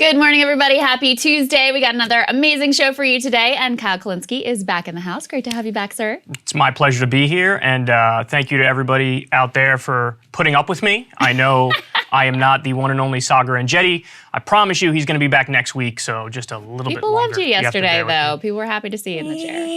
Good morning, everybody. Happy Tuesday. We got another amazing show for you today, and Kyle Kulinski is back in the house. Great to have you back, sir. It's my pleasure to be here, and thank you to everybody out there for putting up with me. I know I am not the one and only Saagar and Jetty. I promise you he's going to be back next week, so just a little bit longer. People loved you yesterday, though. People were happy to see you in the chair.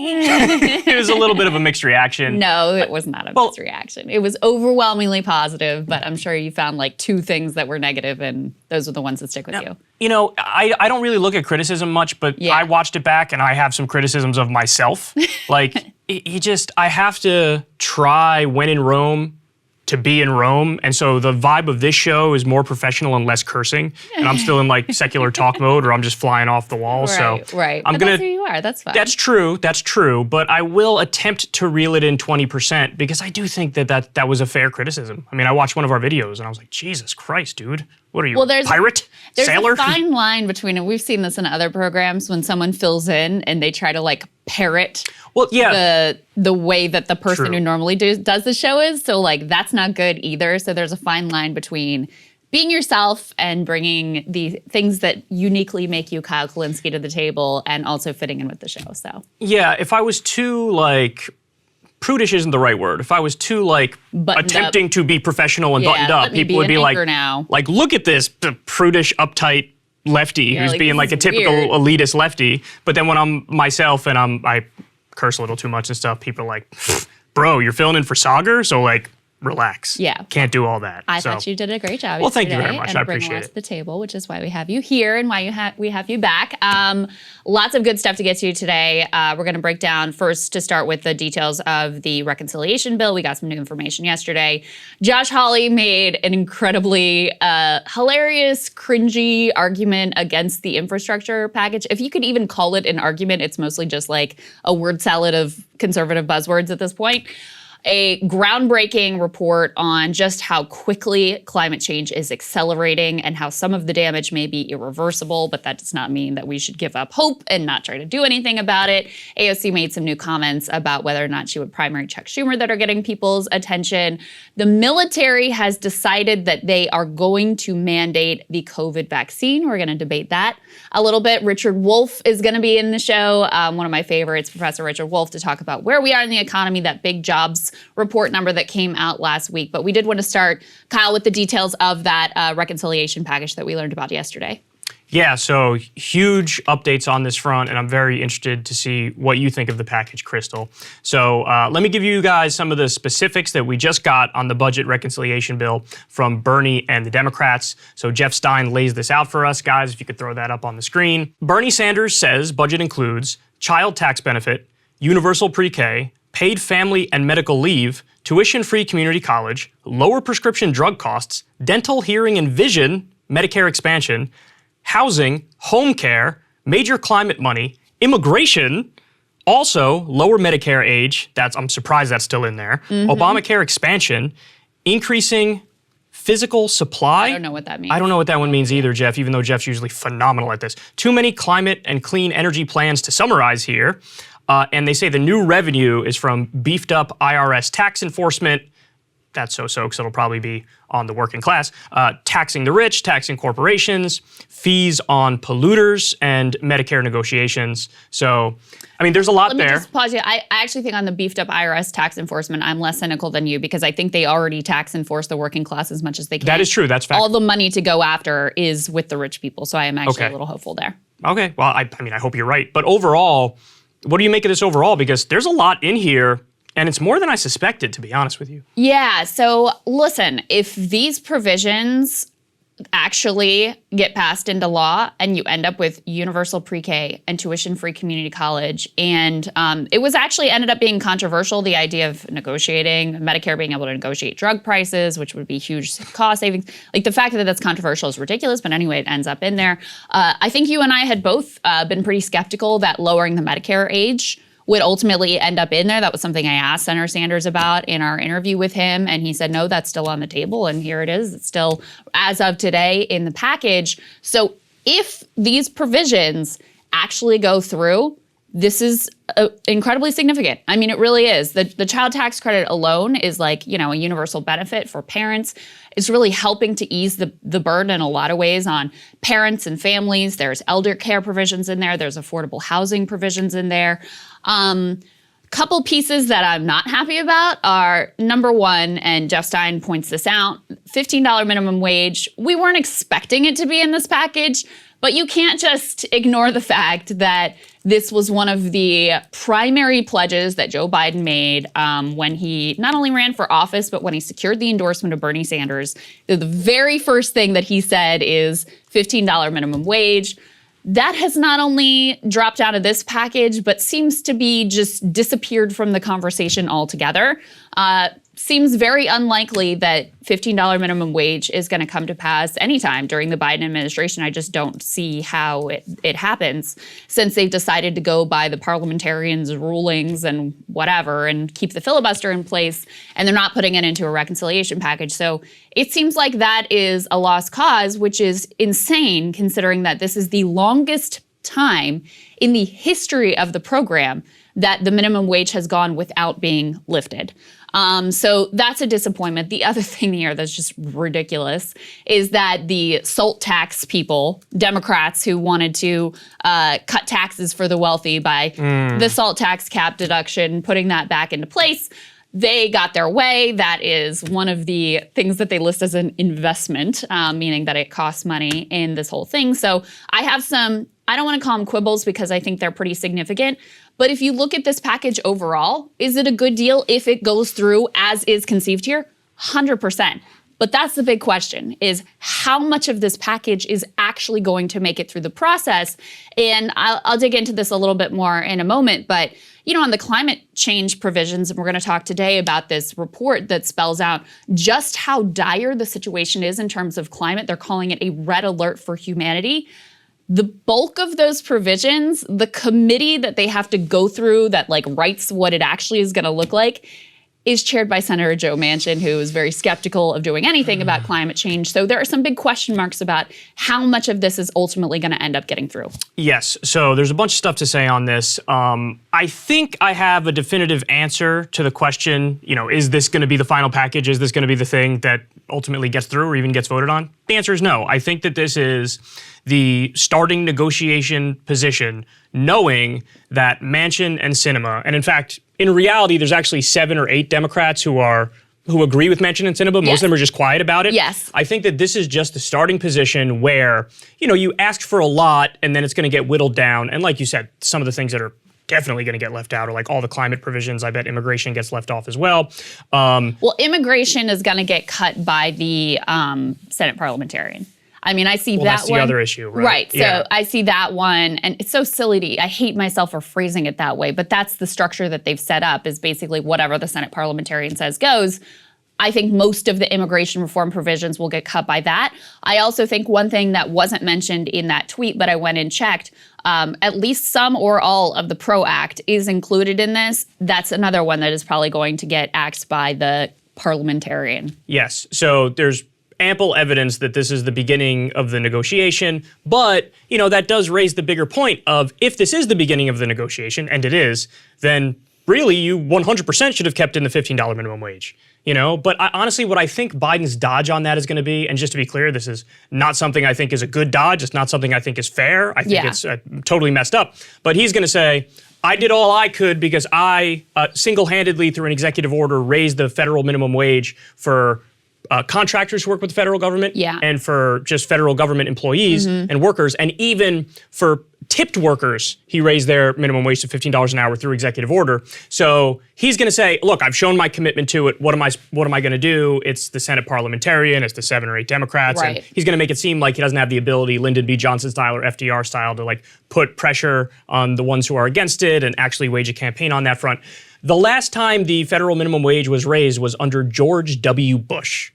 It was a little bit of a mixed reaction. No, it was not a mixed reaction. It was overwhelmingly positive, but I'm sure you found like two things that were negative, and those are the ones that stick with you. You know, I don't really look at criticism much, but I watched it back and I have some criticisms of myself. Like, I have to try when in Rome to be in Rome. And so the vibe of this show is more professional and less cursing. And I'm still in like secular talk mode, or I'm just flying off the wall. Right. But that's who you are. That's fine. That's true. But I will attempt to reel it in 20% because I do think that was a fair criticism. I mean, I watched one of our videos and I was like, Jesus Christ, dude. What are you, pirate? Sailor? There's a fine line between, and we've seen this in other programs, when someone fills in and they try to like parrot the way that the person who normally does the show is. So like that's not good either. So there's a fine line between being yourself and bringing the things that uniquely make you Kyle Kulinski to the table and also fitting in with the show. So yeah, if I was too like prudish isn't the right word. If I was too like attempting to be professional and buttoned up, people would be like, look at this prudish, uptight lefty who's being like a typical elitist lefty. But then when I'm myself and I curse a little too much and stuff, people are like, bro, you're filling in for Saagar, so like relax. Yeah. Can't do all that. I thought you did a great job. Well, thank you very much. I appreciate it. To the table, which is why we have you here and why we have you back. Lots of good stuff to get to today. We're going to break down first to start with the details of the reconciliation bill. We got some new information yesterday. Josh Hawley made an incredibly hilarious, cringy argument against the infrastructure package. If you could even call it an argument, it's mostly just like a word salad of conservative buzzwords at this point. A groundbreaking report on just how quickly climate change is accelerating and how some of the damage may be irreversible, but that does not mean that we should give up hope and not try to do anything about it. AOC made some new comments about whether or not she would primary Chuck Schumer that are getting people's attention. The military has decided that they are going to mandate the COVID vaccine. We're going to debate that a little bit. Richard Wolff is going to be in the show, one of my favorites, Professor Richard Wolff, to talk about where we are in the economy, that big jobs report number that came out last week. But we did want to start, Kyle, with the details of that reconciliation package that we learned about yesterday. Yeah, so huge updates on this front, and I'm very interested to see what you think of the package, Krystal. So let me give you guys some of the specifics that we just got on the budget reconciliation bill from Bernie and the Democrats. So Jeff Stein lays this out for us, guys, if you could throw that up on the screen. Bernie Sanders says budget includes child tax benefit, universal pre-K, paid family and medical leave, tuition-free community college, lower prescription drug costs, dental, hearing, and vision, Medicare expansion, housing, home care, major climate money, immigration, also lower Medicare age, I'm surprised that's still in there, Obamacare expansion, increasing physical supply. I don't know what that means. I don't know what that one means either, Jeff, even though Jeff's usually phenomenal at this. Too many climate and clean energy plans to summarize here. And they say the new revenue is from beefed up IRS tax enforcement. That's so-so, because it'll probably be on the working class. Taxing the rich, taxing corporations, fees on polluters, and Medicare negotiations. So, I mean, there's a lot there. Let me just pause you. I actually think on the beefed up IRS tax enforcement, I'm less cynical than you, because I think they already tax enforce the working class as much as they can. That is true. That's fact. All the money to go after is with the rich people. So I am actually a little hopeful there. Okay. Well, I mean, I hope you're right. But overall, what do you make of this overall? Because there's a lot in here, and it's more than I suspected, to be honest with you. Yeah, so listen, if these provisions actually get passed into law and you end up with universal pre-K and tuition-free community college, and it was actually ended up being controversial, the idea of negotiating, Medicare being able to negotiate drug prices, which would be huge cost savings. Like, the fact that that's controversial is ridiculous, but anyway, it ends up in there. I think you and I had both been pretty skeptical that lowering the Medicare age would ultimately end up in there. That was something I asked Senator Sanders about in our interview with him, and he said, no, that's still on the table, and here it is. It's still, as of today, in the package. So if these provisions actually go through, this is incredibly significant. I mean, it really is. The child tax credit alone is like, a universal benefit for parents. It's really helping to ease the burden in a lot of ways on parents and families. There's elder care provisions in there. There's affordable housing provisions in there. Couple pieces that I'm not happy about are, number one, and Jeff Stein points this out, $15 minimum wage. We weren't expecting it to be in this package, but you can't just ignore the fact that this was one of the primary pledges that Joe Biden made when he not only ran for office, but when he secured the endorsement of Bernie Sanders. The very first thing that he said is $15 minimum wage. That has not only dropped out of this package, but seems to be just disappeared from the conversation altogether. Seems very unlikely that $15 minimum wage is going to come to pass anytime during the Biden administration. I just don't see how it happens, since they've decided to go by the parliamentarians' rulings and whatever and keep the filibuster in place, and they're not putting it into a reconciliation package. So it seems like that is a lost cause, which is insane considering that this is the longest time in the history of the program that the minimum wage has gone without being lifted. So that's a disappointment. The other thing here that's just ridiculous is that the SALT tax people, Democrats who wanted to cut taxes for the wealthy by the SALT tax cap deduction, putting that back into place, they got their way. That is one of the things that they list as an investment, meaning that it costs money in this whole thing. So I have some, I don't want to call them quibbles because I think they're pretty significant. But if you look at this package overall, is it a good deal if it goes through as is conceived here? 100%. But that's the big question, is how much of this package is actually going to make it through the process? And I'll dig into this a little bit more in a moment. But, on the climate change provisions, and we're going to talk today about this report that spells out just how dire the situation is in terms of climate. They're calling it a red alert for humanity. The bulk of those provisions, the committee that they have to go through that writes what it actually is going to look like, is chaired by Senator Joe Manchin, who is very skeptical of doing anything about climate change. So there are some big question marks about how much of this is ultimately going to end up getting through. Yes. So there's a bunch of stuff to say on this. I think I have a definitive answer to the question, is this going to be the final package? Is this going to be the thing that ultimately gets through or even gets voted on? The answer is no. I think that this is the starting negotiation position, knowing that Manchin and Sinema, and in fact, in reality, there's actually 7 or 8 Democrats who agree with Manchin and Sinema. Most of them are just quiet about it. Yes. I think that this is just the starting position where, you ask for a lot and then it's going to get whittled down. And like you said, some of the things that are definitely going to get left out are like all the climate provisions. I bet immigration gets left off as well. Well, immigration is going to get cut by the Senate parliamentarian. I mean, I see that one. That's the other issue, right? Right. So I see that one, and it's so silly. I hate myself for phrasing it that way, but that's the structure that they've set up, is basically whatever the Senate parliamentarian says goes. I think most of the immigration reform provisions will get cut by that. I also think one thing that wasn't mentioned in that tweet, but I went and checked, at least some or all of the PRO Act is included in this. That's another one that is probably going to get axed by the parliamentarian. Yes. So there's ample evidence that this is the beginning of the negotiation, but that does raise the bigger point of, if this is the beginning of the negotiation, and it is, then really you 100% should have kept in the $15 minimum wage. But honestly, what I think Biden's dodge on that is going to be, and just to be clear, this is not something I think is a good dodge. It's not something I think is fair. I think it's totally messed up. But he's going to say, I did all I could because I single-handedly, through an executive order, raised the federal minimum wage for contractors who work with the federal government, and for just federal government employees and workers, and even for tipped workers, he raised their minimum wage to $15 an hour through executive order. So he's going to say, look, I've shown my commitment to it. What am I going to do? It's the Senate parliamentarian, it's the 7 or 8 Democrats, and he's going to make it seem like he doesn't have the ability, Lyndon B. Johnson style or FDR style, to put pressure on the ones who are against it and actually wage a campaign on that front. The last time the federal minimum wage was raised was under George W. Bush.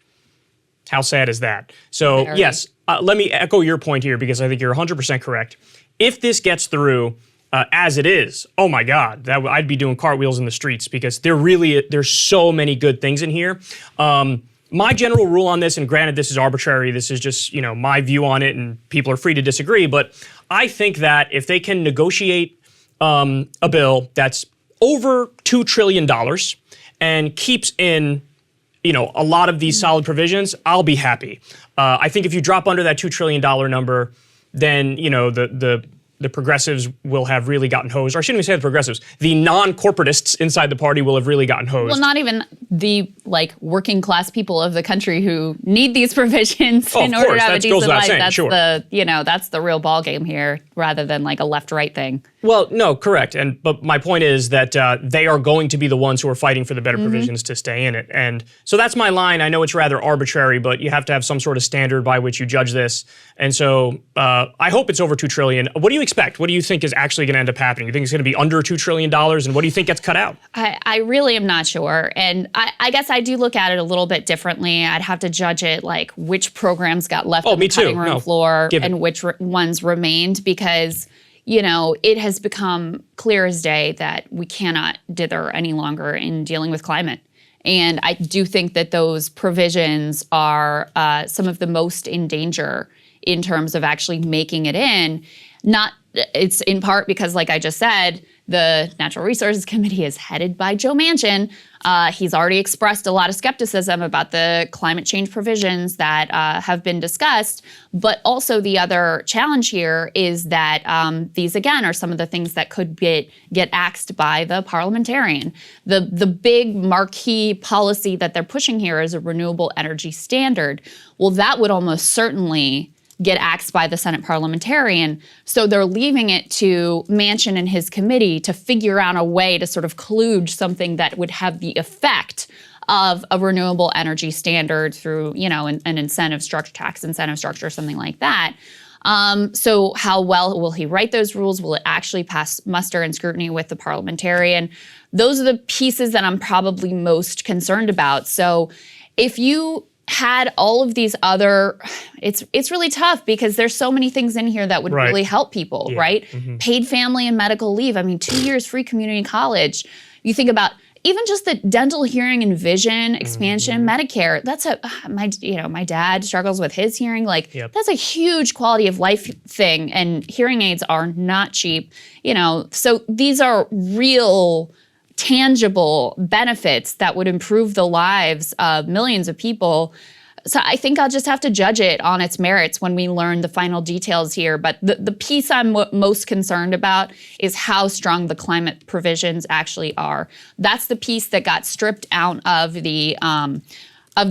How sad is that? So yes, let me echo your point here, because I think you're 100% correct. If this gets through as it is, oh my God, I'd be doing cartwheels in the streets, because there's so many good things in here. My general rule on this, and granted this is arbitrary, this is just my view on it, and people are free to disagree, but I think that if they can negotiate a bill that's over $2 trillion and keeps in a lot of these solid provisions, I'll be happy. I think if you drop under that $2 trillion number, then the progressives will have really gotten hosed. Or I shouldn't even say the progressives. The non-corporatists inside the party will have really gotten hosed. Well, not even the working class people of the country who need these provisions in order to have a decent life. That's the real ball game here, rather than a left-right thing. Well, no, correct. But my point is that they are going to be the ones who are fighting for the better provisions to stay in it. And so that's my line. I know it's rather arbitrary, but you have to have some sort of standard by which you judge this. And so I hope it's over $2 trillion. What do you expect? What do you think is actually going to end up happening? You think it's going to be under $2 trillion? And what do you think gets cut out? I really am not sure. And I guess I do look at it a little bit differently. I'd have to judge it which programs got left on the cutting room floor and which ones remained, because it has become clear as day that we cannot dither any longer in dealing with climate. And I do think that those provisions are some of the most in danger in terms of actually making it in. It's in part because, like I just said, the Natural Resources Committee is headed by Joe Manchin. He's already expressed a lot of skepticism about the climate change provisions that have been discussed. But also the other challenge here is that these, again, are some of the things that could get axed by the parliamentarian. The big marquee policy that they're pushing here is a renewable energy standard. Well, that would almost certainly get axed by the Senate parliamentarian. So they're leaving it to Manchin and his committee to figure out a way to sort of kludge something that would have the effect of a renewable energy standard through, an incentive structure, tax incentive structure, something like that. So how well will he write those rules? Will it actually pass muster and scrutiny with the parliamentarian? Those are the pieces that I'm probably most concerned about. So if you had all of these other, it's really tough because there's so many things in here that would really help people, right? Mm-hmm. Paid family and medical leave. 2 years free community college. You think about even just the dental, hearing, and vision expansion, Medicare. That's my dad struggles with his hearing. That's a huge quality of life thing, and hearing aids are not cheap. So these are real, tangible benefits that would improve the lives of millions of people. So I think I'll just have to judge it on its merits when we learn the final details here. But the piece I'm most concerned about is how strong the climate provisions actually are. That's the piece that got stripped out of the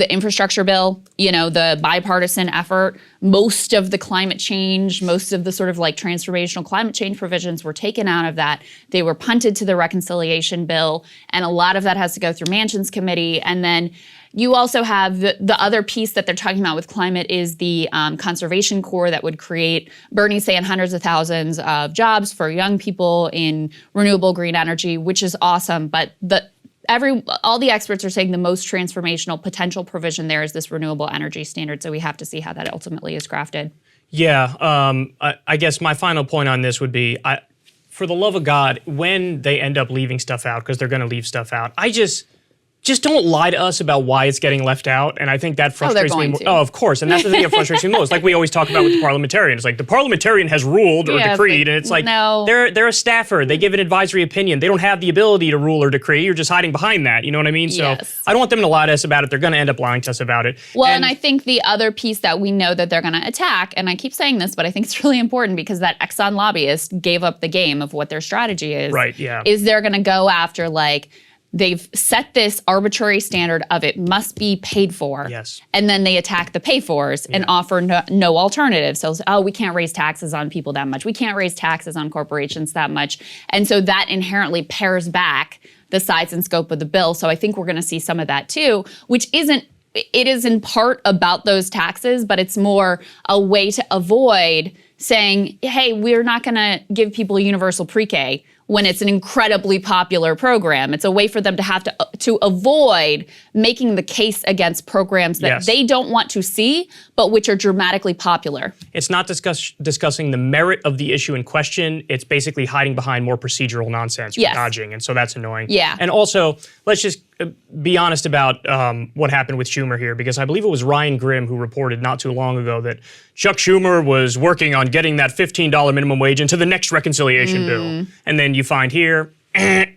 infrastructure bill, the bipartisan effort. Most of the climate change, most of the sort of transformational climate change provisions were taken out of that. They were punted to the reconciliation bill, and a lot of that has to go through Manchin's committee. And then you also have the other piece that they're talking about with climate is the conservation corps that would create, Bernie's saying, hundreds of thousands of jobs for young people in renewable green energy, which is awesome. But all the experts are saying the most transformational potential provision there is this renewable energy standard. So we have to see how that ultimately is crafted. Yeah, I guess my final point on this would be, for the love of God, when they end up leaving stuff out, because they're going to leave stuff out, just don't lie to us about why it's getting left out. And I think that frustrates me more. Oh, of course. And that's the thing that frustrates me most. Like we always talk about with the parliamentarian. It's the parliamentarian has ruled or decreed. And it's no. They're a staffer. They give an advisory opinion. They don't have the ability to rule or decree. You're just hiding behind that. You know what I mean? Yes. So I don't want them to lie to us about it. They're going to end up lying to us about it. Well, and I think the other piece that we know that they're going to attack, and I keep saying this, but I think it's really important because that Exxon lobbyist gave up the game of what their strategy is. Right, yeah. Is they're going to go after they've set this arbitrary standard of it must be paid for. Yes. And then they attack the pay-fors and offer no alternative. So, we can't raise taxes on people that much. We can't raise taxes on corporations that much. And so that inherently pares back the size and scope of the bill. So I think we're going to see some of that too, which it is in part about those taxes, but it's more a way to avoid saying, hey, we're not going to give people universal pre-K when it's an incredibly popular program. It's a way for them to have to avoid making the case against programs that they don't want to see, but which are dramatically popular. It's not discussing the merit of the issue in question. It's basically hiding behind more procedural nonsense or dodging, and so that's annoying. Yeah. And also, let's just be honest about what happened with Schumer here, because I believe it was Ryan Grimm who reported not too long ago that Chuck Schumer was working on getting that $15 minimum wage into the next reconciliation bill. And then you find here,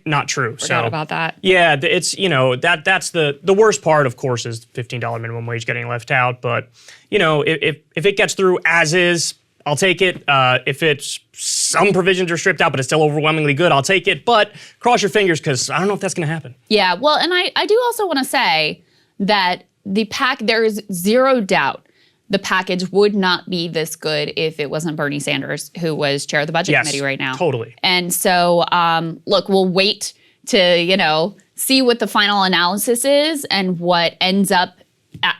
not true. Forgot about that. Yeah, it's, that's the worst part, of course, is $15 minimum wage getting left out. But, if it gets through as is, I'll take it. If it's some provisions are stripped out, but it's still overwhelmingly good, I'll take it. But cross your fingers, because I don't know if that's going to happen. Yeah, well, and I do also want to say that there is zero doubt the package would not be this good if it wasn't Bernie Sanders, who was chair of the budget committee right now. Totally. And so, look, we'll wait to, see what the final analysis is and what ends up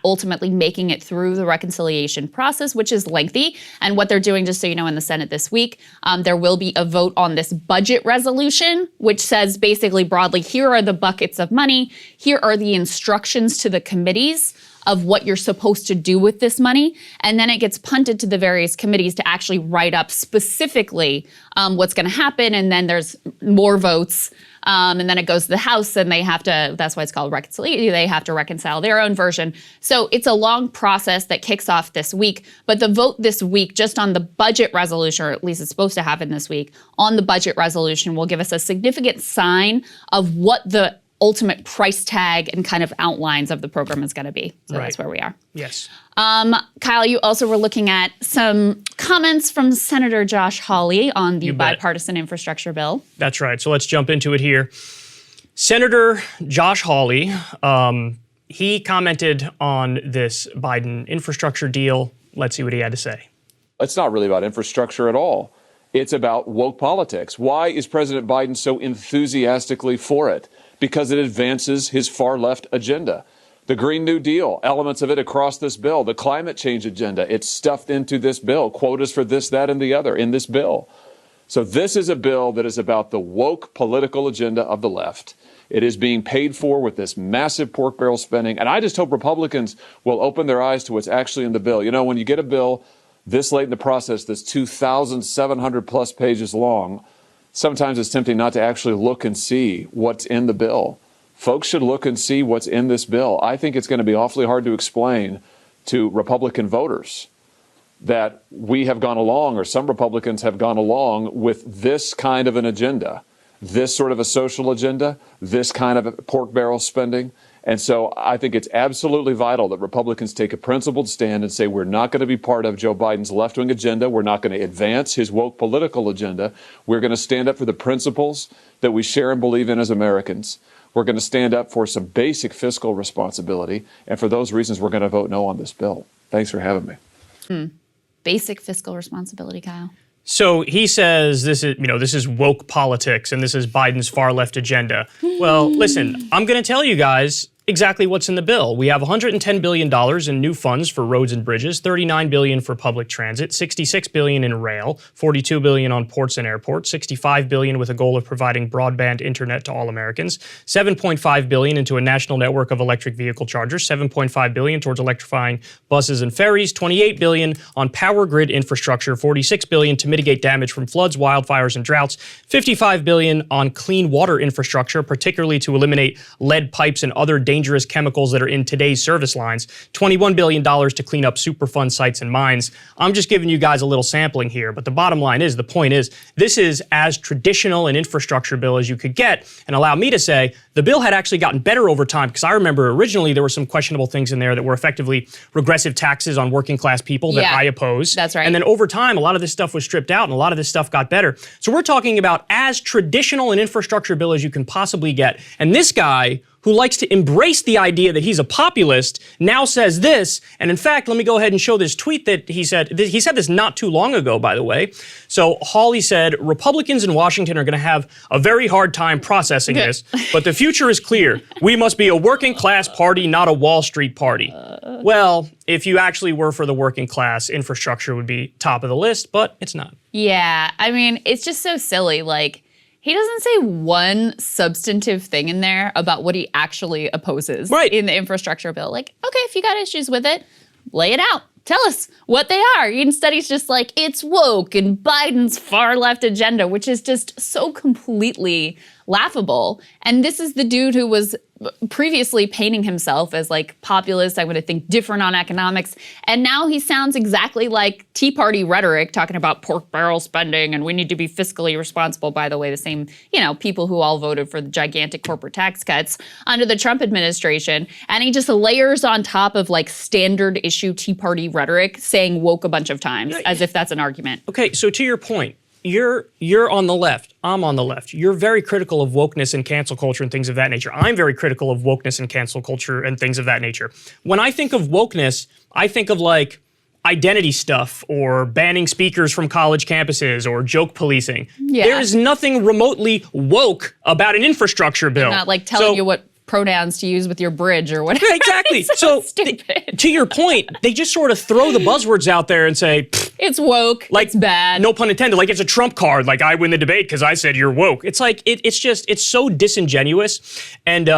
ultimately making it through the reconciliation process, which is lengthy. And what they're doing, just so you know, in the Senate this week, there will be a vote on this budget resolution, which says basically broadly, here are the buckets of money, here are the instructions to the committees of what you're supposed to do with this money. And then it gets punted to the various committees to actually write up specifically what's going to happen. And then there's more votes. And then it goes to the House, and they have to, that's why it's called reconciliation, they have to reconcile their own version. So it's a long process that kicks off this week. But the vote this week, just on the budget resolution, or at least it's supposed to happen this week, on the budget resolution will give us a significant sign of what the ultimate price tag and kind of outlines of the program is going to be. So that's where we are. Yes. Kyle, you also were looking at some comments from Senator Josh Hawley on the bipartisan infrastructure bill. That's right. So let's jump into it here. Senator Josh Hawley, he commented on this Biden infrastructure deal. Let's see what he had to say. It's not really about infrastructure at all. It's about woke politics. Why is President Biden so enthusiastically for it? Because it advances his far left agenda. The Green New Deal, elements of it across this bill, the climate change agenda, it's stuffed into this bill, quotas for this, that, and the other in this bill. So this is a bill that is about the woke political agenda of the left. It is being paid for with this massive pork barrel spending. And I just hope Republicans will open their eyes to what's actually in the bill. When you get a bill this late in the process that's 2,700 plus pages long, sometimes it's tempting not to actually look and see what's in the bill. Folks should look and see what's in this bill. I think it's going to be awfully hard to explain to Republican voters that we have gone along, or some Republicans have gone along with this kind of an agenda, this sort of a social agenda, this kind of pork barrel spending. And so I think it's absolutely vital that Republicans take a principled stand and say we're not going to be part of Joe Biden's left-wing agenda. We're not going to advance his woke political agenda. We're going to stand up for the principles that we share and believe in as Americans. We're going to stand up for some basic fiscal responsibility. And for those reasons, we're going to vote no on this bill. Thanks for having me. Basic fiscal responsibility, Kyle. So he says this is woke politics and this is Biden's far left agenda. Well, listen, I'm going to tell you guys exactly what's in the bill. We have $110 billion in new funds for roads and bridges, $39 billion for public transit, $66 billion in rail, $42 billion on ports and airports, $65 billion with a goal of providing broadband internet to all Americans, $7.5 billion into a national network of electric vehicle chargers, $7.5 billion towards electrifying buses and ferries, $28 billion on power grid infrastructure, $46 billion to mitigate damage from floods, wildfires, and droughts, $55 billion on clean water infrastructure, particularly to eliminate lead pipes and other dangerous chemicals that are in today's service lines, $21 billion to clean up Superfund sites and mines. I'm just giving you guys a little sampling here, but the bottom line is, the point is, this is as traditional an infrastructure bill as you could get, and allow me to say, the bill had actually gotten better over time, because I remember originally there were some questionable things in there that were effectively regressive taxes on working class people that I opposed. That's right. And then over time, a lot of this stuff was stripped out and a lot of this stuff got better. So we're talking about as traditional an infrastructure bill as you can possibly get. And this guy, who likes to embrace the idea that he's a populist, now says this. And in fact, let me go ahead and show this tweet that he said. He said this not too long ago, by the way. So Hawley said, Republicans in Washington are going to have a very hard time processing this, but the future is clear. We must be a working class party, not a Wall Street party. Well, if you actually were for the working class, infrastructure would be top of the list, but it's not. Yeah, I mean, it's just so silly. Like, he doesn't say one substantive thing in there about what he actually opposes in the infrastructure bill. Like, okay, if you got issues with it, lay it out. Tell us what they are. Instead, he's just like, it's woke and Biden's far left agenda, which is just so completely laughable. And this is the dude who was previously painting himself as like populist, I'm going to think different on economics. And now he sounds exactly like Tea Party rhetoric, talking about pork barrel spending and we need to be fiscally responsible. By the way, the same, people who all voted for the gigantic corporate tax cuts under the Trump administration. And he just layers on top of like standard issue Tea Party rhetoric, saying woke a bunch of times as if that's an argument. Okay, so to your point, you're on the left. I'm on the left. You're very critical of wokeness and cancel culture and things of that nature. I'm very critical of wokeness and cancel culture and things of that nature. When I think of wokeness, I think of like identity stuff or banning speakers from college campuses or joke policing. Yeah. There is nothing remotely woke about an infrastructure bill. Not like telling you what pronouns to use with your bridge or whatever. Exactly. So stupid. To your point, they just sort of throw the buzzwords out there and say, it's woke, like, it's bad. No pun intended, like it's a Trump card, like I win the debate because I said you're woke. It's like, it's so disingenuous. And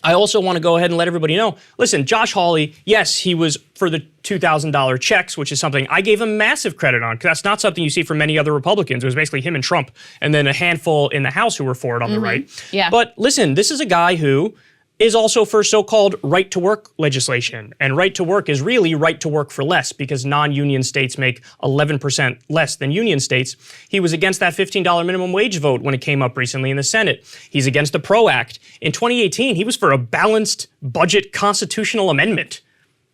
I also want to go ahead and let everybody know, listen, Josh Hawley, yes, he was for the $2,000 checks, which is something I gave him massive credit on, because that's not something you see from many other Republicans. It was basically him and Trump, and then a handful in the House who were for it on the right. Yeah. But listen, this is a guy who is also for so-called right-to-work legislation. And right-to-work is really right-to-work for less, because non-union states make 11% less than union states. He was against that $15 minimum wage vote when it came up recently in the Senate. He's against the PRO Act. In 2018, he was for a balanced budget constitutional amendment.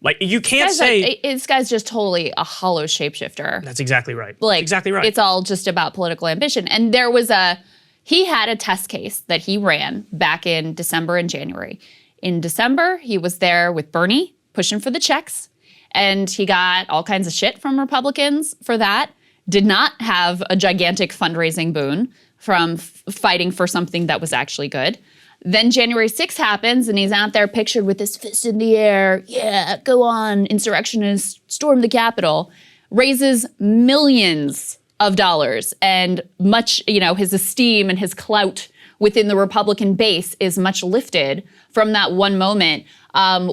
Like, you can't say... this guy's just totally a hollow shapeshifter. That's exactly right. Like, exactly right. It's all just about political ambition. And there was he had a test case that he ran back in December and January. In December, he was there with Bernie pushing for the checks, and he got all kinds of shit from Republicans for that. Did not have a gigantic fundraising boon from fighting for something that was actually good. Then January 6th happens, and he's out there pictured with his fist in the air. Yeah, go on, insurrectionists, storm the Capitol. Raises millions of dollars, and much, his esteem and his clout within the Republican base is much lifted from that one moment.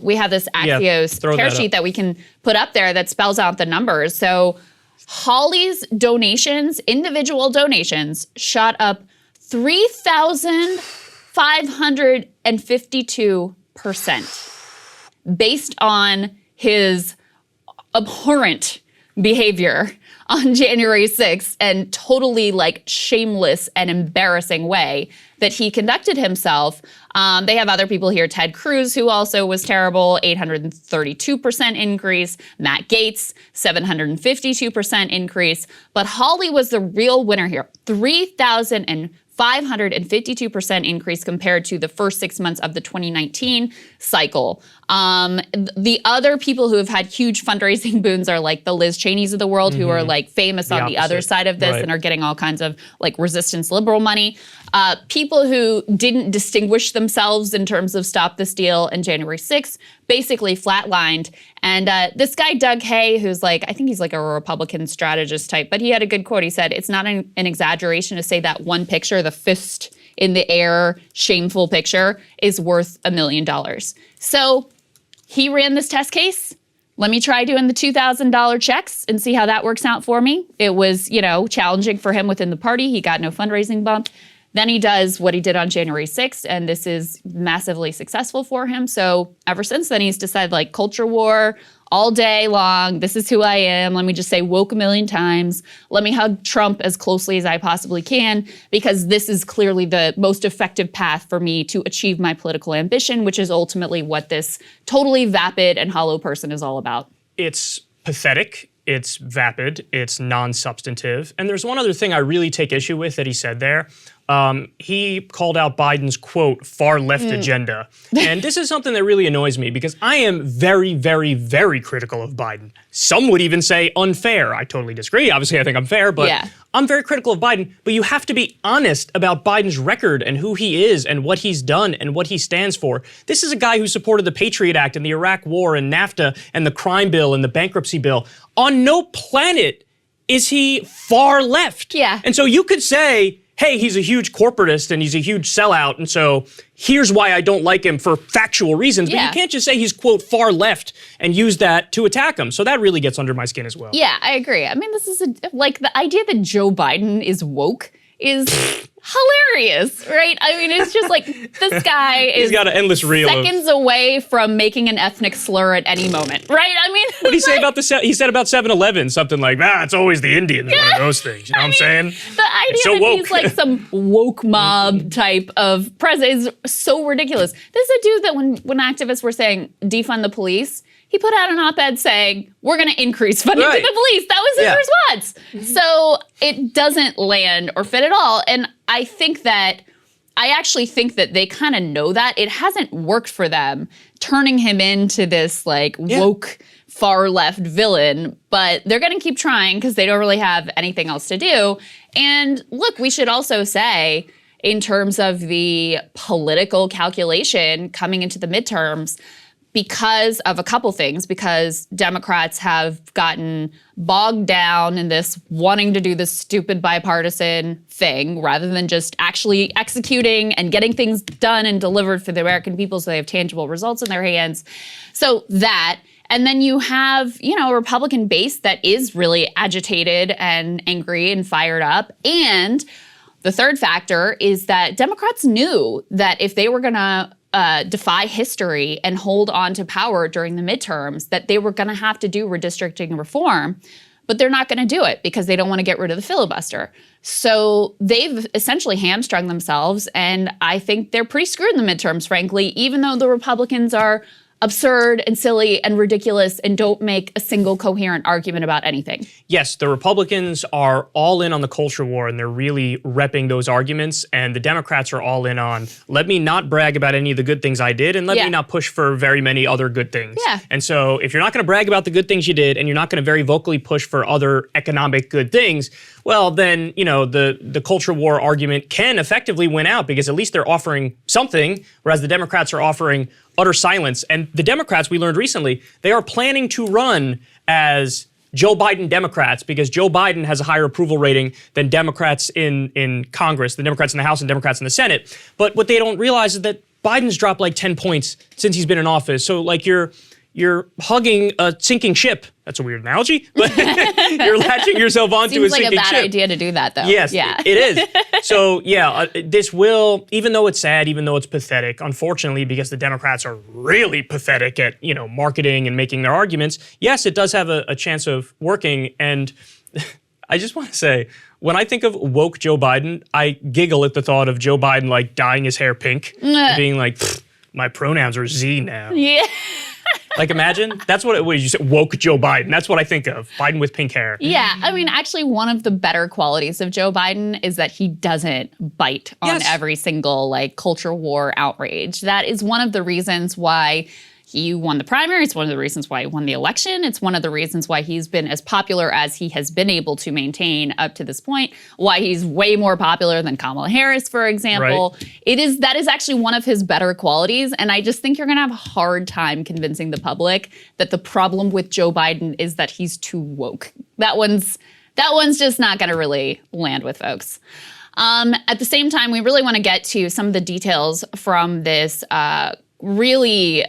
We have this Axios tear sheet that we can put up there that spells out the numbers. So Hawley's donations, individual donations, shot up 3,552% based on his abhorrent behavior on January 6th and totally like shameless and embarrassing way that he conducted himself. They have other people here. Ted Cruz, who also was terrible, 832% increase. Matt Gaetz, 752% increase. But Hawley was the real winner here. 3,552% increase compared to the first 6 months of the 2019 cycle. The other people who have had huge fundraising boons are like the Liz Cheneys of the world, who are like famous on the other side of this and are getting all kinds of like resistance liberal money. People who didn't distinguish themselves in terms of Stop the Steal and January 6th basically flatlined. And this guy, Doug Hay, who's like, I think he's like a Republican strategist type, but he had a good quote. He said, it's not an exaggeration to say that one picture, the fist in the air, shameful picture, is worth $1 million. So he ran this test case. Let me try doing the $2,000 checks and see how that works out for me. It was, challenging for him within the party. He got no fundraising bump. Then he does what he did on January 6th, and this is massively successful for him. So ever since then, he's decided, like, culture war all day long. This is who I am. Let me just say woke a million times. Let me hug Trump as closely as I possibly can, because this is clearly the most effective path for me to achieve my political ambition, which is ultimately what this totally vapid and hollow person is all about. It's pathetic. It's vapid. It's non-substantive. And there's one other thing I really take issue with that he said there. He called out Biden's, quote, far left agenda. And this is something that really annoys me, because I am very, very, very critical of Biden. Some would even say unfair. I totally disagree. Obviously, I think I'm fair, but I'm very critical of Biden. But you have to be honest about Biden's record and who he is and what he's done and what he stands for. This is a guy who supported the Patriot Act and the Iraq War and NAFTA and the crime bill and the bankruptcy bill. On no planet is he far left. Yeah. And so you could say, hey, he's a huge corporatist and he's a huge sellout, and so here's why I don't like him for factual reasons. But you can't just say he's, quote, far left and use that to attack him. So that really gets under my skin as well. Yeah, I agree. I mean, this is like the idea that Joe Biden is woke is hilarious, right? I mean, it's just like this guy is He's got an endless reel seconds away from making an ethnic slur at any moment, right? I mean, what did he say about he said about 7-Eleven something like, it's always the Indians, one of those things. You know what I'm saying? The idea so that woke. he's like some woke mob type of president is so ridiculous. This is a dude that when activists were saying defund the police, he put out an op-ed saying, we're going to increase funding to the police. That was his response. So it doesn't land or fit at all. And I actually think that they kind of know that. It hasn't worked for them, turning him into this like woke far left villain, but they're going to keep trying because they don't really have anything else to do. And look, we should also say, in terms of the political calculation coming into the midterms, because of a couple things, because Democrats have gotten bogged down in this wanting to do this stupid bipartisan thing rather than just actually executing and getting things done and delivered for the American people so they have tangible results in their hands. So that, and then you have, a Republican base that is really agitated and angry and fired up. And the third factor is that Democrats knew that if they were going to defy history and hold on to power during the midterms, that they were going to have to do redistricting reform, but they're not going to do it because they don't want to get rid of the filibuster. So they've essentially hamstrung themselves, and I think they're pretty screwed in the midterms, frankly, even though the Republicans are absurd and silly and ridiculous and don't make a single coherent argument about anything. Yes, the Republicans are all in on the culture war, and they're really repping those arguments. And the Democrats are all in on, let me not brag about any of the good things I did, and let me not push for very many other good things. Yeah. And so if you're not going to brag about the good things you did, and you're not going to very vocally push for other economic good things, well, then, the culture war argument can effectively win out because at least they're offering something, whereas the Democrats are offering utter silence. And the Democrats, we learned recently, they are planning to run as Joe Biden Democrats because Joe Biden has a higher approval rating than Democrats in Congress, the Democrats in the House and Democrats in the Senate. But what they don't realize is that Biden's dropped like 10 points since he's been in office. So like you're hugging a sinking ship. That's a weird analogy, but you're latching yourself onto a sinking ship. Seems like a bad idea to do that, though. Yes, it is. So, this will, even though it's sad, even though it's pathetic, unfortunately, because the Democrats are really pathetic at, marketing and making their arguments, yes, it does have a chance of working. And I just want to say, when I think of woke Joe Biden, I giggle at the thought of Joe Biden, like, dyeing his hair pink, and being like, my pronouns are Z now. Yeah. Like, imagine, that's what you said, woke Joe Biden. That's what I think of, Biden with pink hair. Yeah, I mean, actually, one of the better qualities of Joe Biden is that he doesn't bite on every single, culture war outrage. That is one of the reasons why he won the primary. It's one of the reasons why he won the election. It's one of the reasons why he's been as popular as he has been able to maintain up to this point, why he's way more popular than Kamala Harris, for example. Right. That is actually one of his better qualities, and I just think you're going to have a hard time convincing the public that the problem with Joe Biden is that he's too woke. That one's just not going to really land with folks. At the same time, we really want to get to some of the details from this really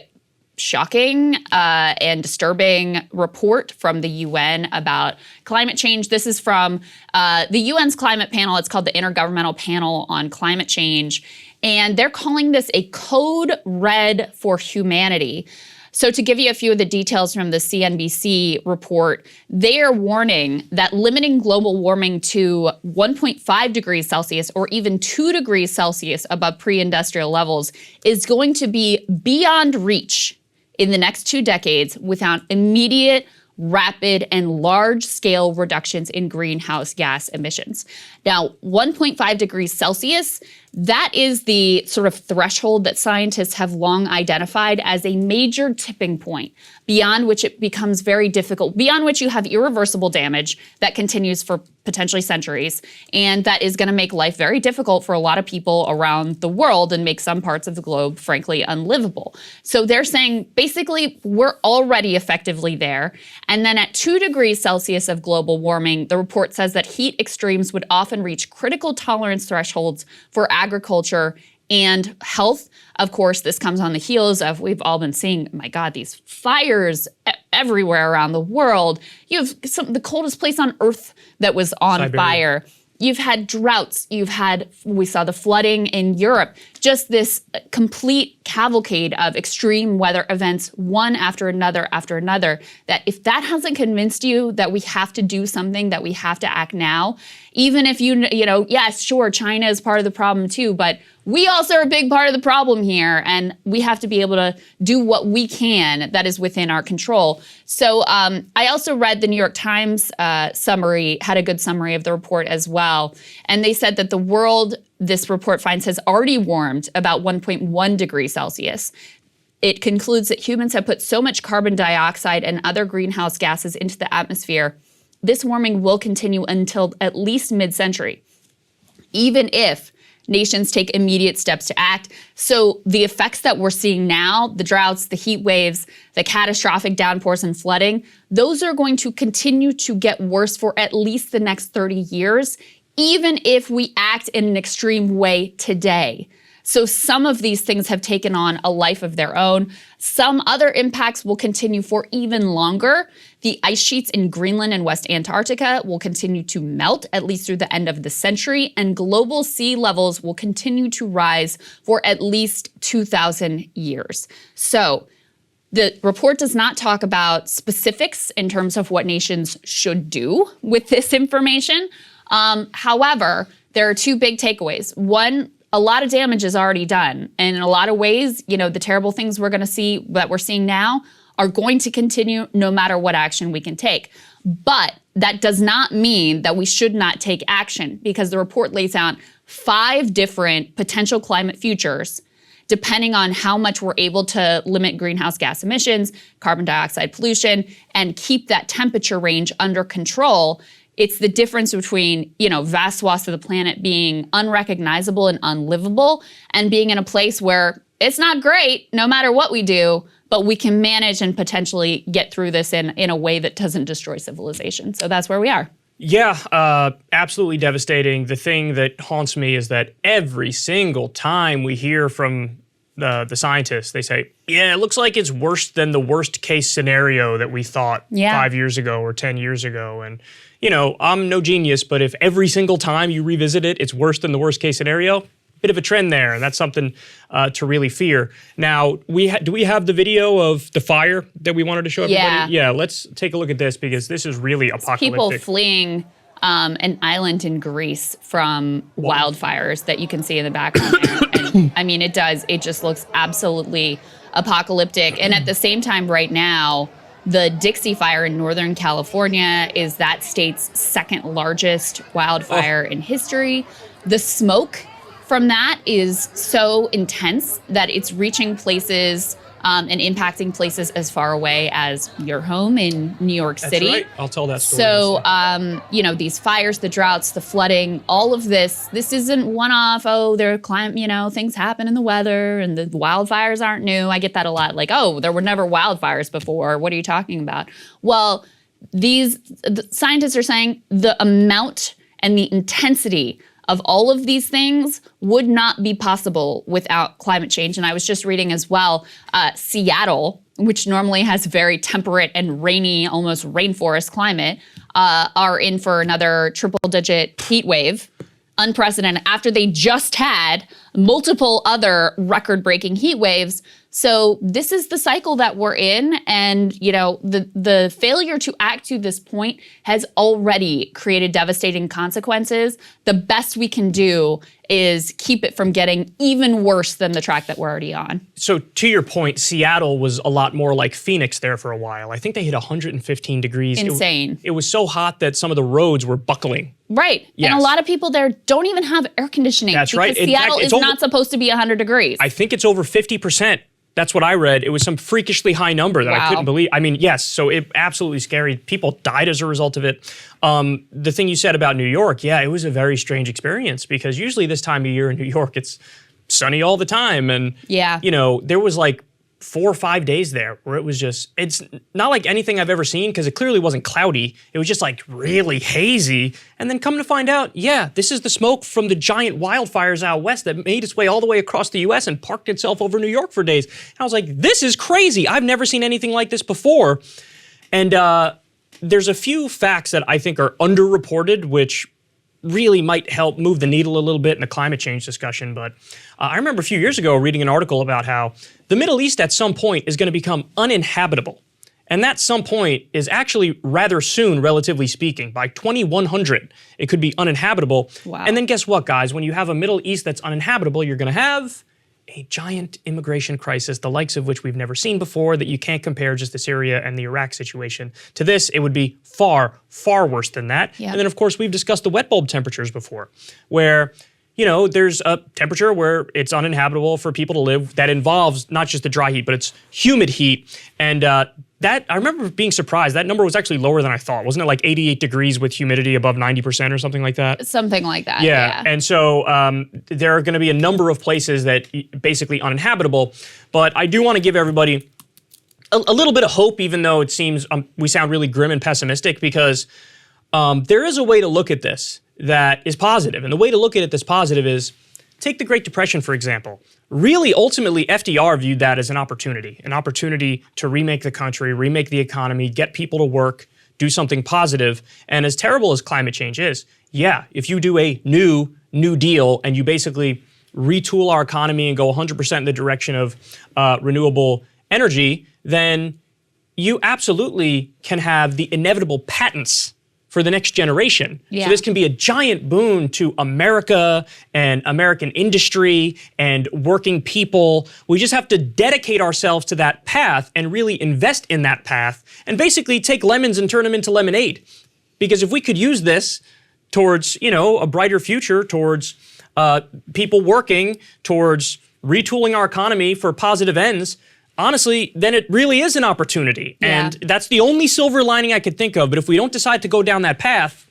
shocking and disturbing report from the UN about climate change. This is from the UN's climate panel. It's called the Intergovernmental Panel on Climate Change. And they're calling this a code red for humanity. So to give you a few of the details from the CNBC report, they are warning that limiting global warming to 1.5 degrees Celsius or even 2 degrees Celsius above pre-industrial levels is going to be beyond reach in the next 2 decades without immediate, rapid, and large-scale reductions in greenhouse gas emissions. Now, 1.5 degrees Celsius, that is the sort of threshold that scientists have long identified as a major tipping point, beyond which it becomes very difficult, beyond which you have irreversible damage that continues for potentially centuries, and that is going to make life very difficult for a lot of people around the world and make some parts of the globe, frankly, unlivable. So they're saying, basically, we're already effectively there. And then at 2 degrees Celsius of global warming, the report says that heat extremes would often reach critical tolerance thresholds for agriculture and health. Of course, this comes on the heels of, we've all been seeing, my God, these fires everywhere around the world. You have the coldest place on Earth that was on fire. You've had droughts. We saw the flooding in Europe. Just this complete cavalcade of extreme weather events, one after another, that if that hasn't convinced you that we have to do something, that we have to act now, even if yes, sure, China is part of the problem too, but we also are a big part of the problem here, and we have to be able to do what we can that is within our control. So I also read the New York Times summary, had a good summary of the report as well. And they said that the world, this report finds, has already warmed about 1.1 degrees Celsius. It concludes that humans have put so much carbon dioxide and other greenhouse gases into the atmosphere, this warming will continue until at least mid-century, even if nations take immediate steps to act. So the effects that we're seeing now, the droughts, the heat waves, the catastrophic downpours and flooding, those are going to continue to get worse for at least the next 30 years, even if we act in an extreme way today. So some of these things have taken on a life of their own. Some other impacts will continue for even longer. The ice sheets in Greenland and West Antarctica will continue to melt at least through the end of the century, and global sea levels will continue to rise for at least 2,000 years. So the report does not talk about specifics in terms of what nations should do with this information. However, there are two big takeaways. One, a lot of damage is already done. And in a lot of ways, the terrible things we're going to see, that we're seeing now, are going to continue no matter what action we can take. But that does not mean that we should not take action, because the report lays out 5 different potential climate futures, depending on how much we're able to limit greenhouse gas emissions, carbon dioxide pollution, and keep that temperature range under control. It's the difference between, vast swaths of the planet being unrecognizable and unlivable, and being in a place where it's not great no matter what we do, but we can manage and potentially get through this in a way that doesn't destroy civilization. So that's where we are. Yeah, absolutely devastating. The thing that haunts me is that every single time we hear from the scientists, they say, yeah, it looks like it's worse than the worst case scenario that we thought 5 years ago or 10 years ago. And, I'm no genius, but if every single time you revisit it, it's worse than the worst case scenario, bit of a trend there. And that's something to really fear. Now, do we have the video of the fire that we wanted to show everybody? Yeah, let's take a look at this, because this is really apocalyptic. People fleeing an island in Greece from wildfires that you can see in the background there. And I mean, it just looks absolutely apocalyptic. And at the same time right now, the Dixie Fire in Northern California is that state's second largest wildfire in history. The smoke from that is so intense that it's reaching places and impacting places as far away as your home in New York City. That's right. I'll tell that story. So, these fires, the droughts, the flooding, all of this isn't one-off. Oh, there are things happen in the weather and the wildfires aren't new. I get that a lot. Like, oh, there were never wildfires before. What are you talking about? Well, the scientists are saying the amount and the intensity of all of these things would not be possible without climate change. And I was just reading as well, Seattle, which normally has very temperate and rainy, almost rainforest climate, are in for another triple-digit heat wave, unprecedented, after they just had multiple other record-breaking heat waves. So this is the cycle that we're in, and the failure to act to this point has already created devastating consequences. The best we can do is keep it from getting even worse than the track that we're already on. So to your point, Seattle was a lot more like Phoenix there for a while. I think they hit 115 degrees. Insane. It was so hot that some of the roads were buckling. Right. Yes. And a lot of people there don't even have air conditioning. That's right. Because Seattle is not supposed to be 100 degrees. I think it's over 50%. That's what I read. It was some freakishly high number that I couldn't believe. I mean, yes, so it absolutely scary. People died as a result of it. The thing you said about New York, yeah, it was a very strange experience, because usually this time of year in New York, it's sunny all the time. And, there was like 4 or 5 days there where it was just, it's not like anything I've ever seen, because it clearly wasn't cloudy. It was just like really hazy. And then come to find out, yeah, this is the smoke from the giant wildfires out west that made its way all the way across the US and parked itself over New York for days. And I was like, this is crazy. I've never seen anything like this before. And there's a few facts that I think are underreported, which really might help move the needle a little bit in the climate change discussion. But I remember a few years ago reading an article about how the Middle East at some point is going to become uninhabitable. And that some point is actually rather soon, relatively speaking. By 2100, it could be uninhabitable. Wow. And then guess what, guys? When you have a Middle East that's uninhabitable, you're going to have a giant immigration crisis, the likes of which we've never seen before, that you can't compare just the Syria and the Iraq situation to this. It would be far, far worse than that. Yep. And then, of course, we've discussed the wet bulb temperatures before, where there's a temperature where it's uninhabitable for people to live that involves not just the dry heat, but it's humid heat. And that, I remember being surprised. That number was actually lower than I thought. Wasn't it like 88 degrees with humidity above 90% or something like that? Something like that, yeah. And so there are going to be a number of places that basically uninhabitable. But I do want to give everybody a little bit of hope, even though it seems we sound really grim and pessimistic, because there is a way to look at this that is positive. And the way to look at it that's positive is, take the Great Depression, for example. Really, ultimately, FDR viewed that as an opportunity to remake the country, remake the economy, get people to work, do something positive. And as terrible as climate change is, yeah, if you do a New Deal and you basically retool our economy and go 100% in the direction of renewable energy, then you absolutely can have the inevitable patents for the next generation. Yeah. So this can be a giant boon to America and American industry and working people. We just have to dedicate ourselves to that path and really invest in that path and basically take lemons and turn them into lemonade. Because if we could use this towards, a brighter future, towards people working, towards retooling our economy for positive ends, honestly, then it really is an opportunity. Yeah. And that's the only silver lining I could think of. But if we don't decide to go down that path,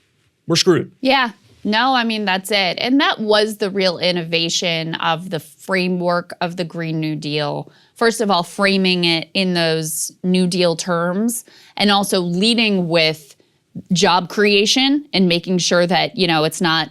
we're screwed. Yeah. No, I mean, that's it. And that was the real innovation of the framework of the Green New Deal. First of all, framing it in those New Deal terms, and also leading with job creation and making sure that, it's not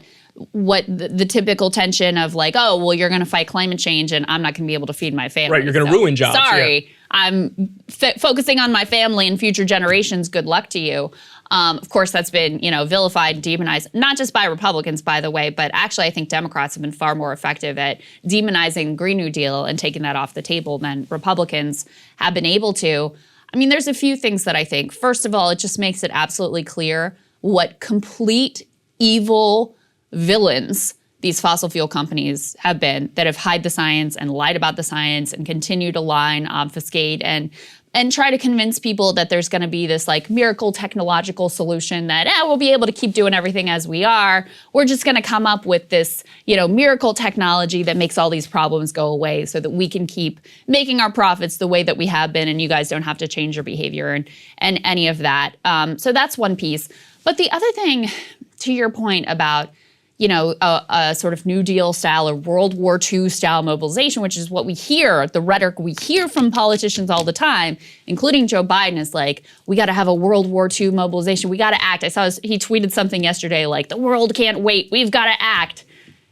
what the typical tension of like, oh, well, you're going to fight climate change and I'm not going to be able to feed my family. Right, you're going to ruin jobs. Sorry, yeah. I'm focusing on my family and future generations. Good luck to you. Of course, that's been, vilified, demonized, not just by Republicans, by the way, but actually I think Democrats have been far more effective at demonizing the Green New Deal and taking that off the table than Republicans have been able to. I mean, there's a few things that I think. First of all, it just makes it absolutely clear what complete evil villains these fossil fuel companies have been, that have hid the science and lied about the science and continue to lie and obfuscate and try to convince people that there's going to be this like miracle technological solution that we'll be able to keep doing everything as we are. We're just going to come up with this, miracle technology that makes all these problems go away so that we can keep making our profits the way that we have been and you guys don't have to change your behavior and any of that. So that's one piece. But the other thing, to your point about a sort of New Deal style or World War II style mobilization, which is what we hear, the rhetoric we hear from politicians all the time, including Joe Biden, is like, we got to have a World War II mobilization. We got to act. I saw he tweeted something yesterday like, the world can't wait. We've got to act.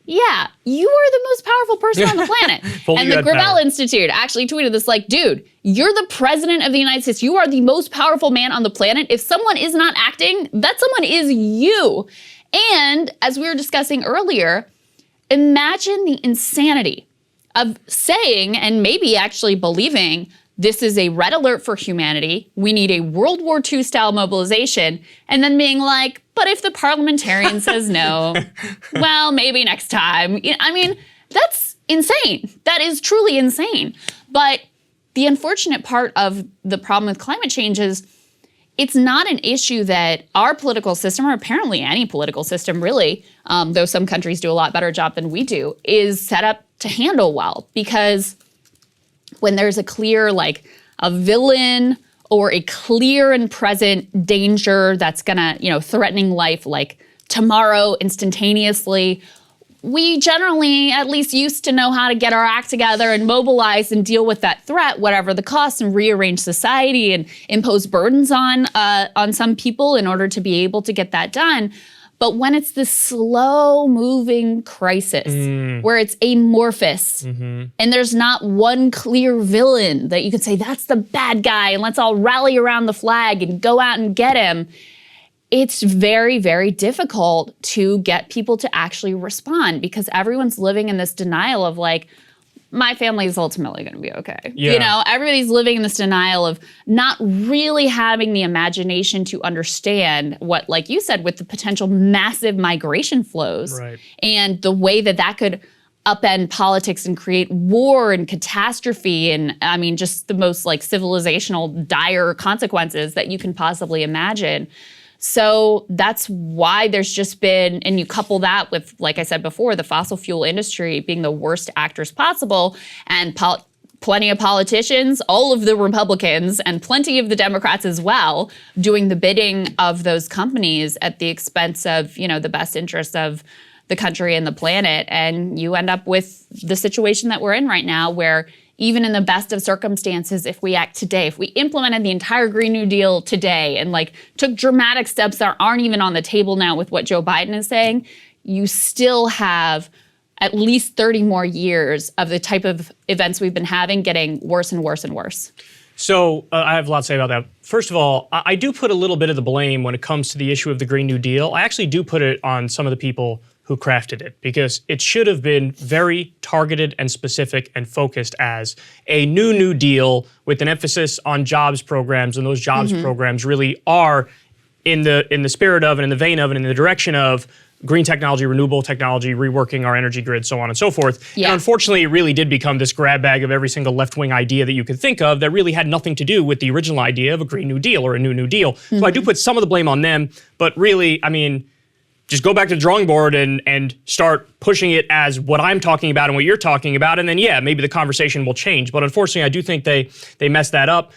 Yeah, you are the most powerful person on the planet. And the Gravel Institute actually tweeted this like, dude, you're the president of the United States. You are the most powerful man on the planet. If someone is not acting, that someone is you. And as we were discussing earlier, imagine the insanity of saying and maybe actually believing this is a red alert for humanity. We need a World War II style mobilization. And then being like, but if the parliamentarian says no, well, maybe next time. I mean, that's insane. That is truly insane. But the unfortunate part of the problem with climate change is it's not an issue that our political system, or apparently any political system really, though some countries do a lot better job than we do, is set up to handle well. Because when there's a clear, like a villain or a clear and present danger that's gonna, threatening life like tomorrow instantaneously, we generally at least used to know how to get our act together and mobilize and deal with that threat, whatever the cost, and rearrange society and impose burdens on some people in order to be able to get that done. But when it's this slow-moving crisis where it's amorphous and there's not one clear villain that you could say, that's the bad guy and let's all rally around the flag and go out and get him, it's very, very difficult to get people to actually respond because everyone's living in this denial of like, my family is ultimately going to be okay. Yeah. You know, everybody's living in this denial of not really having the imagination to understand what, like you said, with the potential massive migration flows and the way that that could upend politics and create war and catastrophe and, I mean, just the most like civilizational dire consequences that you can possibly imagine. So that's why there's just been, and you couple that with, like I said before, the fossil fuel industry being the worst actors possible, and plenty of politicians, all of the Republicans, and plenty of the Democrats as well, doing the bidding of those companies at the expense of, you know, the best interests of the country and the planet. And you end up with the situation that we're in right now, where even in the best of circumstances, if we act today, if we implemented the entire Green New Deal today and like took dramatic steps that aren't even on the table now with what Joe Biden is saying, you still have at least 30 more years of the type of events we've been having getting worse and worse and worse. So I have a lot to say about that. First of all, I do put a little bit of the blame when it comes to the issue of the Green New Deal. I actually do put it on some of the people who crafted it, because it should have been very targeted and specific and focused as a New Deal with an emphasis on jobs programs, and those jobs programs really are in the spirit of and in the vein of and in the direction of green technology, renewable technology, reworking our energy grid, so on and so forth. Yeah. And unfortunately, it really did become this grab bag of every single left-wing idea that you could think of that really had nothing to do with the original idea of a Green New Deal or a New Deal. So I do put some of the blame on them, but really, I mean, just go back to the drawing board and start pushing it as what I'm talking about and what you're talking about, and then, yeah, maybe the conversation will change. But unfortunately, I do think they messed that up.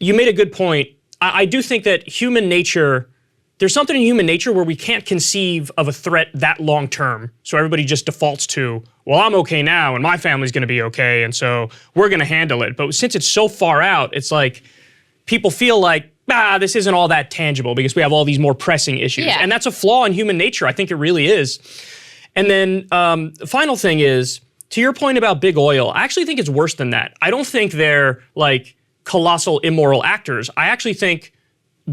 You made a good point. I do think that human nature, there's something in human nature where we can't conceive of a threat that long term. So everybody just defaults to, well, I'm okay now and my family's going to be okay, and so we're going to handle it. But since it's so far out, it's like people feel like, this isn't all that tangible because we have all these more pressing issues. Yeah. And that's a flaw in human nature. I think it really is. And then the final thing is, to your point about big oil, I actually think it's worse than that. I don't think they're like colossal immoral actors. I actually think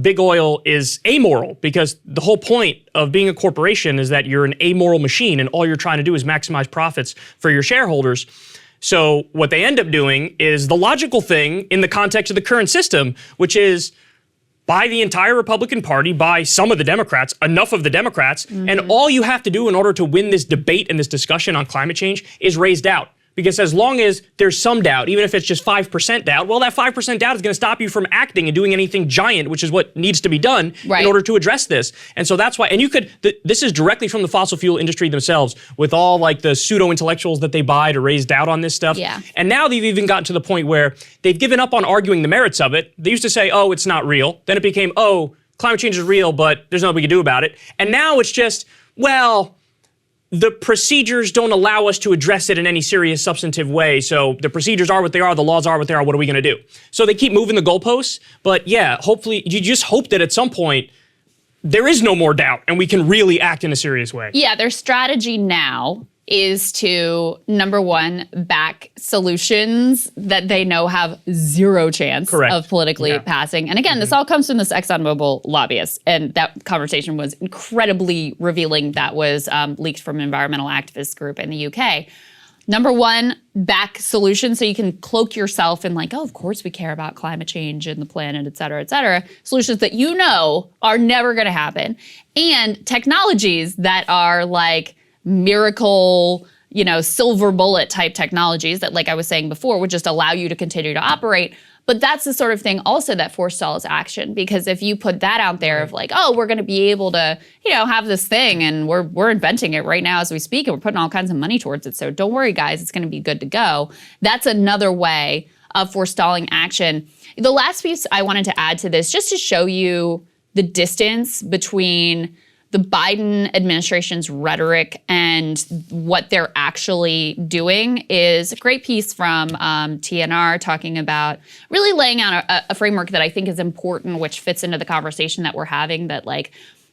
big oil is amoral, because the whole point of being a corporation is that you're an amoral machine and all you're trying to do is maximize profits for your shareholders. So what they end up doing is the logical thing in the context of the current system, which is by the entire Republican Party, by some of the Democrats, enough of the Democrats, and all you have to do in order to win this debate and this discussion on climate change is raise doubt. Because as long as there's some doubt, even if it's just 5% doubt, well, that 5% doubt is going to stop you from acting and doing anything giant, which is what needs to be done in order to address this. And so that's why, and you could, this is directly from the fossil fuel industry themselves, with all like the pseudo-intellectuals that they buy to raise doubt on this stuff. Yeah. And now they've even gotten to the point where they've given up on arguing the merits of it. They used to say, oh, it's not real. Then it became, oh, climate change is real, but there's nothing we can do about it. And now it's just, well, the procedures don't allow us to address it in any serious substantive way. So the procedures are what they are, the laws are what they are, what are we gonna do? So they keep moving the goalposts, but yeah, hopefully, you just hope that at some point there is no more doubt and we can really act in a serious way. Yeah, their strategy now is to, number one, back solutions that they know have zero chance of politically passing. And again, this all comes from this ExxonMobil lobbyist. And that conversation was incredibly revealing. That was leaked from an environmental activist group in the UK. Number one, back solutions so you can cloak yourself in like, oh, of course we care about climate change and the planet, et cetera, et cetera. Solutions that you know are never gonna happen. And technologies that are like miracle, you know, silver bullet type technologies that, like I was saying before, would just allow you to continue to operate. But that's the sort of thing also that forestalls action, because if you put that out there of like, oh, we're going to be able to, you know, have this thing and we're inventing it right now as we speak and we're putting all kinds of money towards it. So don't worry, guys, it's going to be good to go. That's another way of forestalling action. The last piece I wanted to add to this, just to show you the distance between the Biden administration's rhetoric and what they're actually doing, is a great piece from TNR talking about really laying out a framework that I think is important, which fits into the conversation that we're having, that like,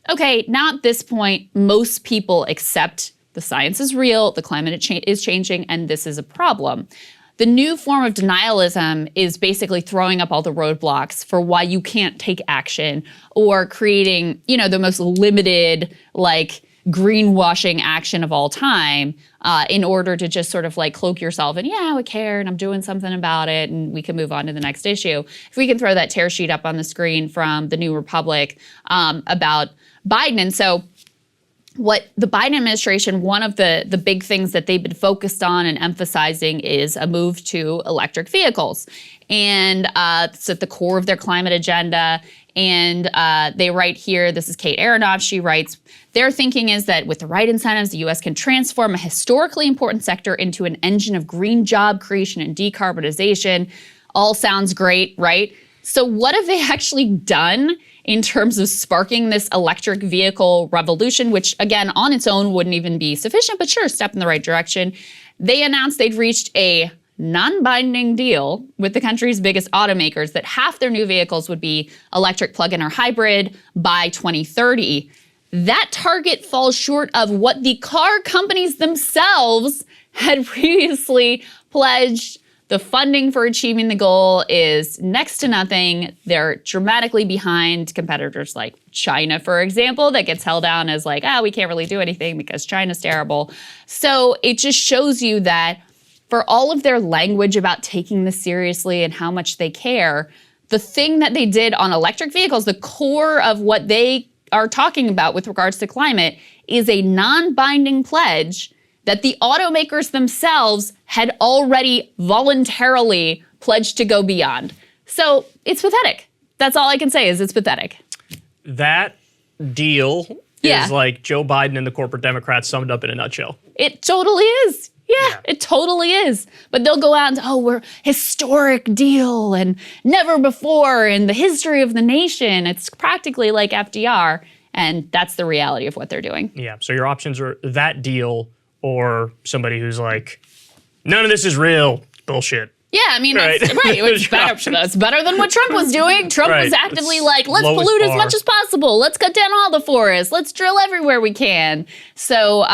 okay, now at this point, most people accept the science is real, the climate is changing, and this is a problem. the new form of denialism is basically throwing up all the roadblocks for why you can't take action, or creating, the most limited, like, greenwashing action of all time in order to just sort of like cloak yourself and, I would care and I'm doing something about it and we can move on to the next issue. If we can throw that tear sheet up on the screen from the New Republic about Biden. And so what the Biden administration, one of the big things that they've been focused on and emphasizing is a move to electric vehicles. And it's at the core of their climate agenda. And they write here, this is Kate Aronoff, she writes, their thinking is that with the right incentives, the U.S. can transform a historically important sector into an engine of green job creation and decarbonization. All sounds great, right? So what have they actually done in terms of sparking this electric vehicle revolution, which again, on its own wouldn't even be sufficient, but sure, step in the right direction. They announced they'd reached a non-binding deal with the country's biggest automakers that half their new vehicles would be electric plug-in or hybrid by 2030. That target falls short of what the car companies themselves had previously pledged. The funding for achieving the goal is next to nothing. They're dramatically behind competitors like China, for example, that gets held down as like, we can't really do anything because China's terrible. So it just shows you that for all of their language about taking this seriously and how much they care, the thing that they did on electric vehicles, the core of what they are talking about with regards to climate, is a non-binding pledge that the automakers themselves had already voluntarily pledged to go beyond. So it's pathetic. That's all I can say is it's pathetic. That deal is like Joe Biden and the corporate Democrats summed up in a nutshell. It totally is. Yeah, it totally is. But they'll go out and, we're historic deal and never before in the history of the nation. It's practically like FDR. And that's the reality of what they're doing. Yeah, so your options are that deal or somebody who's like, none of this is real, bullshit. Yeah, I mean, that's right. That's better than what Trump was doing. Trump was actively like, let's pollute as much as possible. Let's cut down all the forests. Let's drill everywhere we can. So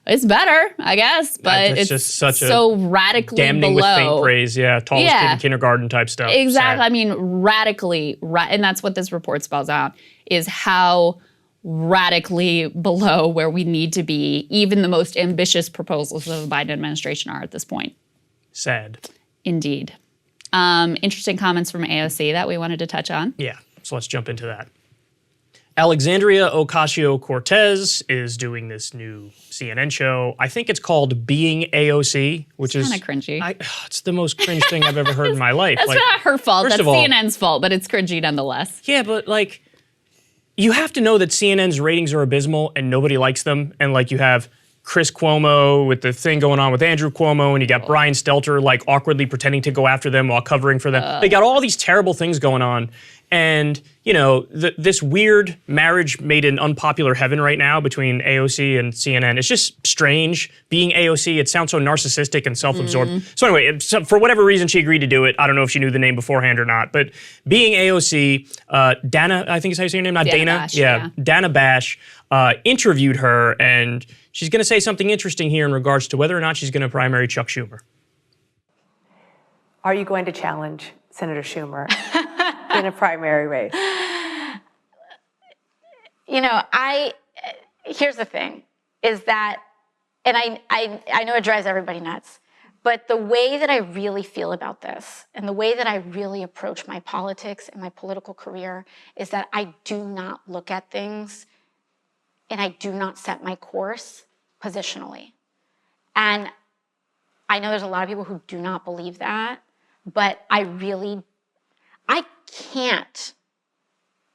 it's better, I guess, but it's just such so radically damning below. With faint praise, tallest kid in kindergarten type stuff. Exactly. Sad. I mean, radically, and that's what this report spells out, is how radically below where we need to be, even the most ambitious proposals of the Biden administration are at this point. Sad. Indeed. Interesting comments from AOC that we wanted to touch on. Yeah, so let's jump into that. Alexandria Ocasio-Cortez is doing this new CNN show. I think it's called Being AOC, which is kind of cringy. It's the most cringe thing I've ever heard in my life. That's not her fault. That's CNN's fault, but it's cringy nonetheless. Yeah, but like, you have to know that CNN's ratings are abysmal and nobody likes them. And like, you have Chris Cuomo with the thing going on with Andrew Cuomo, and you got Brian Stelter like awkwardly pretending to go after them while covering for them. They got all these terrible things going on. And, this weird marriage made in unpopular heaven right now between AOC and CNN. It's just strange. Being AOC, it sounds so narcissistic and self-absorbed. So anyway, for whatever reason, she agreed to do it. I don't know if she knew the name beforehand or not. But Being AOC, Dana, I think is how you say her name, not Dana? Bash, yeah. Dana Bash interviewed her, and she's going to say something interesting here in regards to whether or not she's going to primary Chuck Schumer. Are you going to challenge Senator Schumer in a primary race? Here's the thing, is that, and I know it drives everybody nuts, but the way that I really feel about this and the way that I really approach my politics and my political career is that I do not look at things and I do not set my course positionally. And I know there's a lot of people who do not believe that, but I can't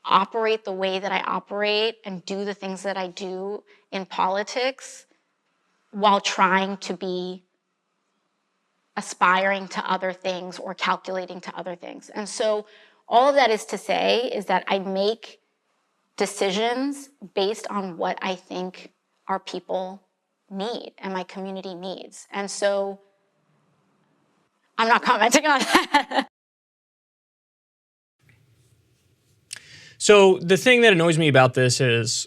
operate the way that I operate and do the things that I do in politics while trying to be aspiring to other things or calculating to other things. And so all of that is to say is that I make decisions based on what I think our people need and my community needs. And so I'm not commenting on that. So the thing that annoys me about this is,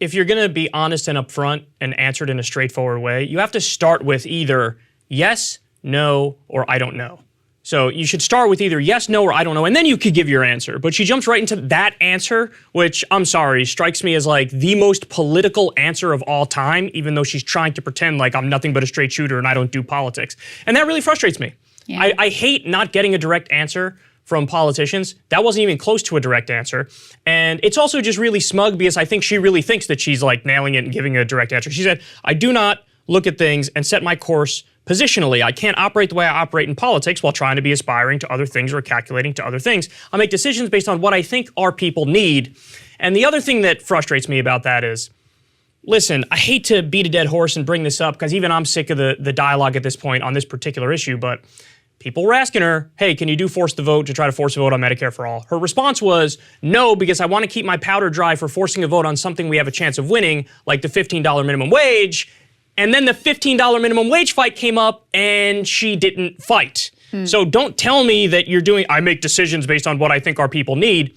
if you're going to be honest and upfront and answer it in a straightforward way, you have to start with either, yes, no, or I don't know. So you should start with either yes, no, or I don't know, and then you could give your answer. But she jumps right into that answer, which, I'm sorry, strikes me as like the most political answer of all time, even though she's trying to pretend like I'm nothing but a straight shooter and I don't do politics. And that really frustrates me. Yeah. I hate not getting a direct answer from politicians. That wasn't even close to a direct answer. And it's also just really smug because I think she really thinks that she's like nailing it and giving a direct answer. She said, I do not look at things and set my course positionally. I can't operate the way I operate in politics while trying to be aspiring to other things or calculating to other things. I make decisions based on what I think our people need. And the other thing that frustrates me about that is, listen, I hate to beat a dead horse and bring this up because even I'm sick of the dialogue at this point on this particular issue, but people were asking her, hey, can you do force the vote to try to force a vote on Medicare for all? Her response was, no, because I want to keep my powder dry for forcing a vote on something we have a chance of winning, like the $15 minimum wage. And then the $15 minimum wage fight came up and she didn't fight. So don't tell me that I make decisions based on what I think our people need.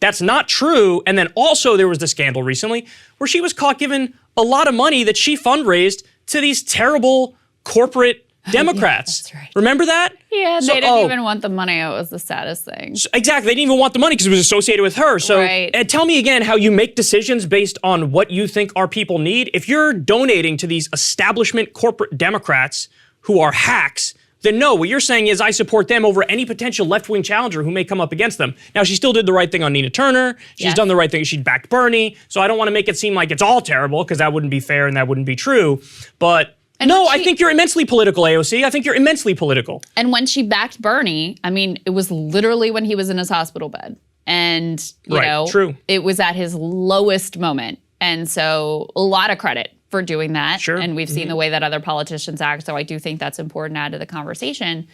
That's not true. And then also there was the scandal recently where she was caught giving a lot of money that she fundraised to these terrible corporate Democrats. That's right. Remember that? Yeah, they didn't even want the money. It was the saddest thing. Exactly. They didn't even want the money because it was associated with her. So Right. Tell me again how you make decisions based on what you think our people need. If you're donating to these establishment corporate Democrats who are hacks, then no, what you're saying is I support them over any potential left-wing challenger who may come up against them. Now, she still did the right thing on Nina Turner. She's Yes. done the right thing. She backed Bernie. So I don't want to make it seem like it's all terrible because that wouldn't be fair and that wouldn't be true. But I think you're immensely political, AOC. I think you're immensely political. And when she backed Bernie, I mean, it was literally when he was in his hospital bed. And, you know, true. It was at his lowest moment. And so a lot of credit for doing that. Sure. And we've seen the way that other politicians act. So I do think that's important to add to the conversation.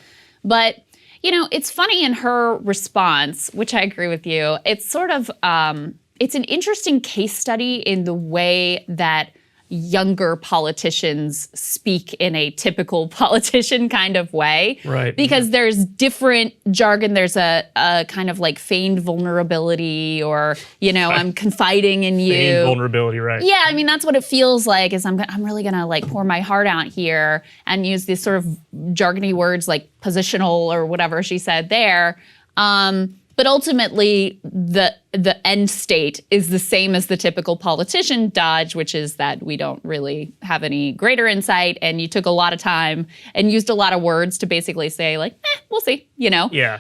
But, you know, it's funny in her response, which I agree with you, it's sort of, it's an interesting case study in the way that younger politicians speak in a typical politician kind of way. Right. Because there's different jargon. There's a kind of like feigned vulnerability or, you know, I'm confiding in you. Feigned vulnerability, right. Yeah, I mean, that's what it feels like is I'm really going to like pour my heart out here and use these sort of jargony words like positional or whatever she said there. But ultimately, the end state is the same as the typical politician dodge, which is that we don't really have any greater insight, and you took a lot of time and used a lot of words to basically say, like, we'll see, you know? Yeah.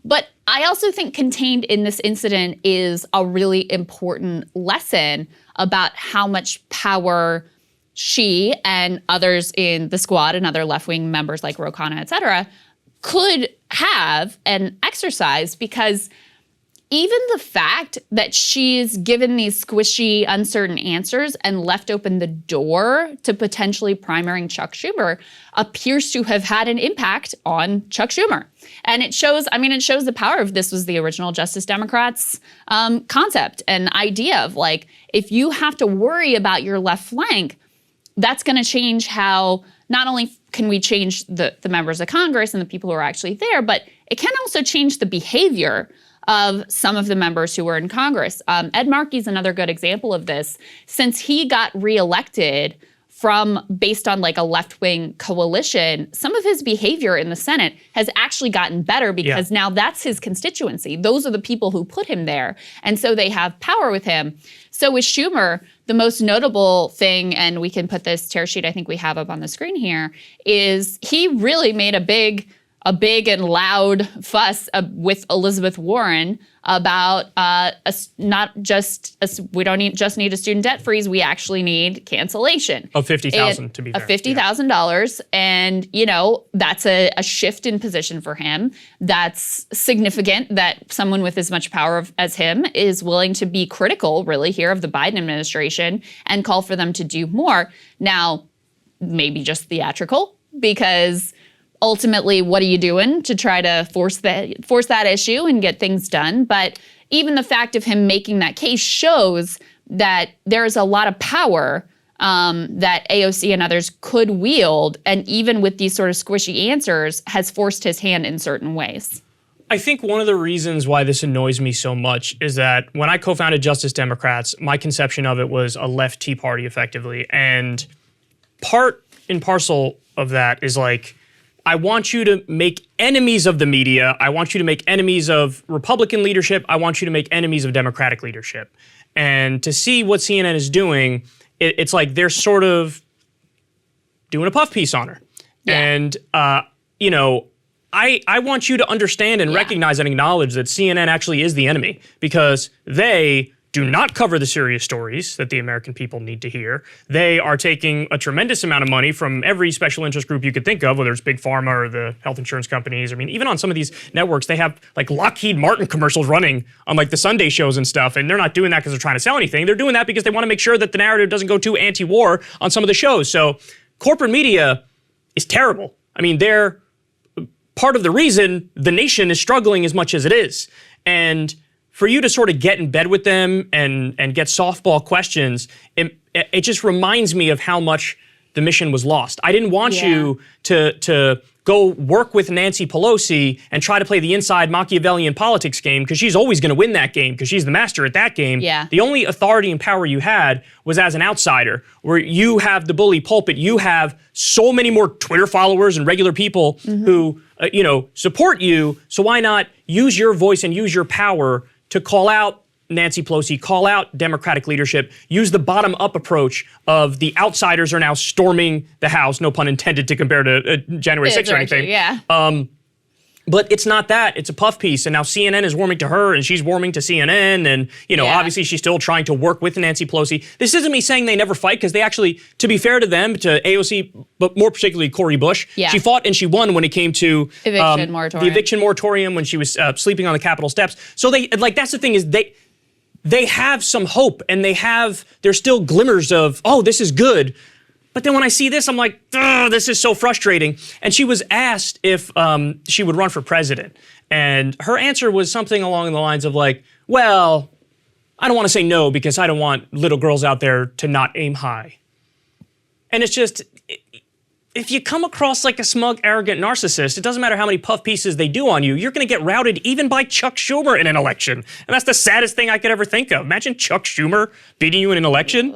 But I also think contained in this incident is a really important lesson about how much power she and others in the squad and other left-wing members like Ro Khanna, et cetera, could have and exercise, because even the fact that she's given these squishy, uncertain answers and left open the door to potentially primarying Chuck Schumer appears to have had an impact on Chuck Schumer. And it shows the power of this was the original Justice Democrats concept and idea of like, if you have to worry about your left flank, that's going to change how not only can we change the members of Congress and the people who are actually there, but it can also change the behavior of some of the members who were in Congress. Ed Markey is another good example of this. Since he got reelected based on like a left-wing coalition, some of his behavior in the Senate has actually gotten better because now that's his constituency. Those are the people who put him there. And so they have power with him. So with Schumer, the most notable thing, and we can put this tear sheet I think we have up on the screen here, is he really made a big and loud fuss with Elizabeth Warren about we don't just need a student debt freeze, we actually need cancellation. Of $50,000 to be fair. Of $50,000. And, you know, that's a shift in position for him. That's significant that someone with as much power as him is willing to be critical, really, here of the Biden administration and call for them to do more. Now, maybe just theatrical, because ultimately, what are you doing to try to force that issue and get things done? But even the fact of him making that case shows that there's a lot of power that AOC and others could wield, and even with these sort of squishy answers, has forced his hand in certain ways. I think one of the reasons why this annoys me so much is that when I co-founded Justice Democrats, my conception of it was a left Tea Party, effectively. And part and parcel of that is like, I want you to make enemies of the media. I want you to make enemies of Republican leadership. I want you to make enemies of Democratic leadership. And to see what CNN is doing, it's like they're sort of doing a puff piece on her. Yeah. And, you know, I want you to understand and recognize and acknowledge that CNN actually is the enemy, because they do not cover the serious stories that the American people need to hear. They are taking a tremendous amount of money from every special interest group you could think of, whether it's Big Pharma or the health insurance companies. I mean, even on some of these networks, they have like Lockheed Martin commercials running on like the Sunday shows and stuff, and they're not doing that because they're trying to sell anything. They're doing that because they want to make sure that the narrative doesn't go too anti-war on some of the shows. So corporate media is terrible. I mean, they're part of the reason the nation is struggling as much as it is. And for you to sort of get in bed with them and get softball questions, it just reminds me of how much the mission was lost. I didn't want you to go work with Nancy Pelosi and try to play the inside Machiavellian politics game, because she's always going to win that game because she's the master at that game. Yeah. The only authority and power you had was as an outsider, where you have the bully pulpit. You have so many more Twitter followers and regular people who support you. So why not use your voice and use your power to call out Nancy Pelosi, call out Democratic leadership, use the bottom-up approach of the outsiders are now storming the House, no pun intended to compare to January 6th or anything. Yeah. But it's not that. It's a puff piece. And now CNN is warming to her, and she's warming to CNN. And, obviously she's still trying to work with Nancy Pelosi. This isn't me saying they never fight, because they actually, to be fair to them, to AOC, but more particularly Cori Bush, she fought and she won when it came to the eviction moratorium when she was sleeping on the Capitol steps. So that's the thing, is they have some hope, and there's still glimmers of, oh, this is good. But then when I see this, I'm like, this is so frustrating. And she was asked if she would run for president. And her answer was something along the lines of like, well, I don't want to say no because I don't want little girls out there to not aim high. And it's just, if you come across like a smug, arrogant narcissist, it doesn't matter how many puff pieces they do on you, you're going to get routed even by Chuck Schumer in an election. And that's the saddest thing I could ever think of. Imagine Chuck Schumer beating you in an election.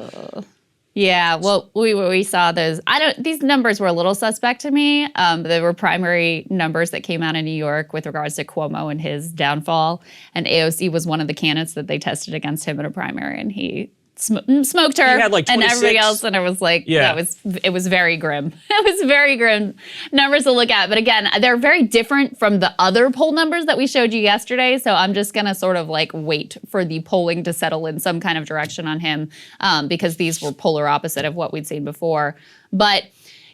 Yeah, well, we saw those. These numbers were a little suspect to me. There were primary numbers that came out in New York with regards to Cuomo and his downfall. And AOC was one of the candidates that they tested against him in a primary, and he smoked her. He had like 26. And everybody else, and it was like, it was very grim. It was very grim numbers to look at. But again, they're very different from the other poll numbers that we showed you yesterday. So I'm just gonna sort of like wait for the polling to settle in some kind of direction on him, because these were polar opposite of what we'd seen before. But,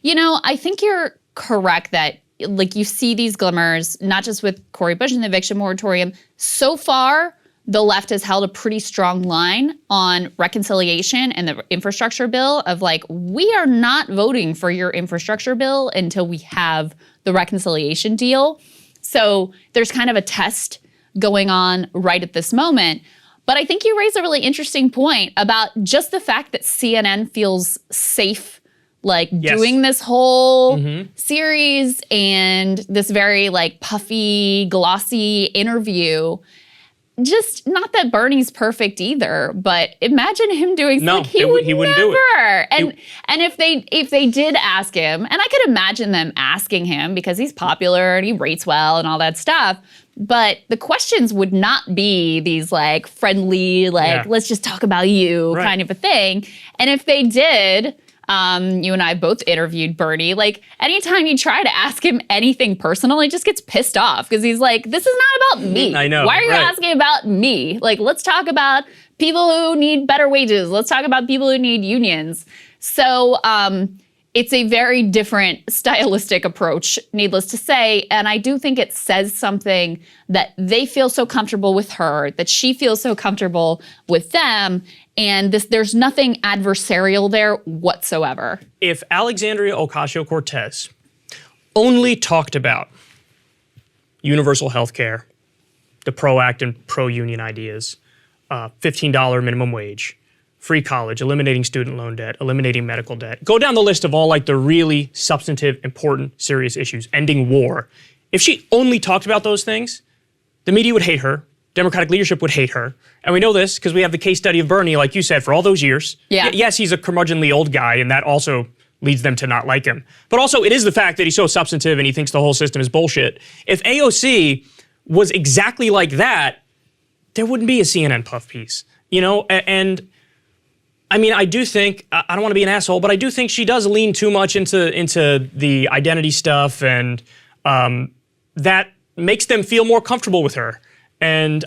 I think you're correct that like you see these glimmers, not just with Cori Bush and the eviction moratorium. So far, the left has held a pretty strong line on reconciliation and the infrastructure bill of like, we are not voting for your infrastructure bill until we have the reconciliation deal. So there's kind of a test going on right at this moment. But I think you raise a really interesting point about just the fact that CNN feels safe doing this whole series and this very like puffy, glossy interview. Just not that Bernie's perfect either, but imagine him doing something he wouldn't do it. And if they did ask him, and I could imagine them asking him because he's popular and he rates well and all that stuff, but the questions would not be these like friendly, let's just talk about you kind of a thing. And if they did, you and I both interviewed Bernie. Like, anytime you try to ask him anything personal, he just gets pissed off because he's like, this is not about me. I know. Why are you asking about me? Like, let's talk about people who need better wages. Let's talk about people who need unions. So it's a very different stylistic approach, needless to say. And I do think it says something that they feel so comfortable with her, that she feels so comfortable with them. And there's nothing adversarial there whatsoever. If Alexandria Ocasio-Cortez only talked about universal health care, the pro-act and pro-union ideas, $15 minimum wage, free college, eliminating student loan debt, eliminating medical debt, go down the list of all like the really substantive, important, serious issues, ending war. If she only talked about those things, the media would hate her. Democratic leadership would hate her. And we know this because we have the case study of Bernie, like you said, for all those years. Yeah. Yes, he's a curmudgeonly old guy, and that also leads them to not like him. But also, it is the fact that he's so substantive and he thinks the whole system is bullshit. If AOC was exactly like that, there wouldn't be a CNN puff piece, you know? And I mean, I do think, I don't want to be an asshole, but I do think she does lean too much into the identity stuff, and that makes them feel more comfortable with her. And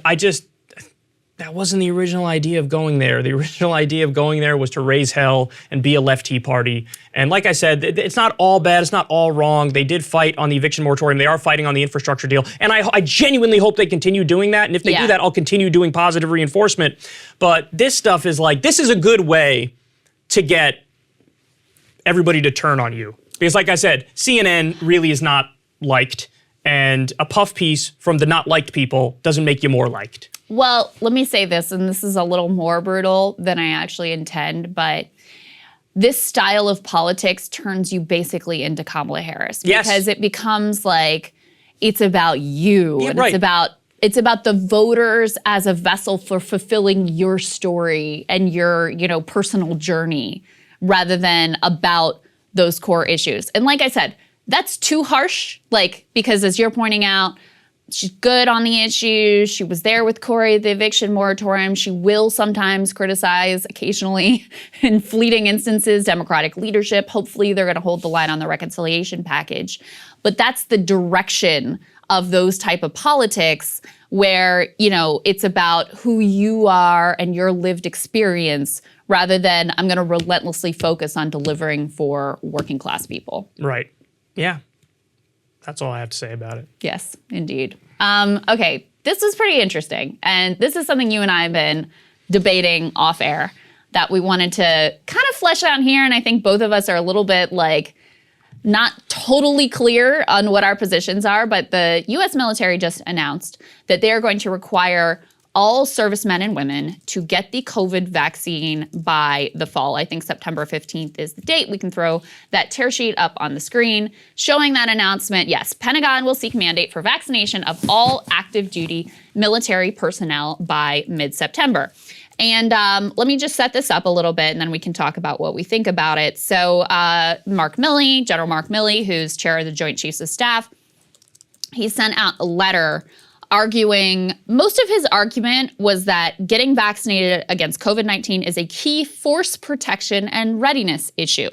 that wasn't the original idea of going there. The original idea of going there was to raise hell and be a left-T party. And like I said, it's not all bad, it's not all wrong. They did fight on the eviction moratorium. They are fighting on the infrastructure deal. And I genuinely hope they continue doing that. And if they do that, I'll continue doing positive reinforcement. But this stuff is like, this is a good way to get everybody to turn on you. Because like I said, CNN really is not liked. And a puff piece from the not liked people doesn't make you more liked. Well, let me say this, and this is a little more brutal than I actually intend, but this style of politics turns you basically into Kamala Harris. Because it becomes like, it's about you. Yeah, and right. It's about the voters as a vessel for fulfilling your story and your, personal journey, rather than about those core issues. And like I said, that's too harsh, because as you're pointing out, she's good on the issues. She was there with Corey, the eviction moratorium. She will sometimes criticize, occasionally, in fleeting instances, Democratic leadership. Hopefully, they're going to hold the line on the reconciliation package. But that's the direction of those type of politics where, it's about who you are and your lived experience rather than I'm going to relentlessly focus on delivering for working class people. Right. Yeah. That's all I have to say about it. Yes, indeed. Okay, this is pretty interesting. And this is something you and I have been debating off air that we wanted to kind of flesh out here. And I think both of us are a little bit not totally clear on what our positions are. But the U.S. military just announced that they are going to require all servicemen and women to get the COVID vaccine by the fall. I think September 15th is the date. We can throw that tear sheet up on the screen showing that announcement. Yes, Pentagon will seek mandate for vaccination of all active duty military personnel by mid-September. And let me just set this up a little bit and then we can talk about what we think about it. So General Mark Milley, who's chair of the Joint Chiefs of Staff, he sent out a letter arguing, most of his argument was that getting vaccinated against COVID-19 is a key force protection and readiness issue.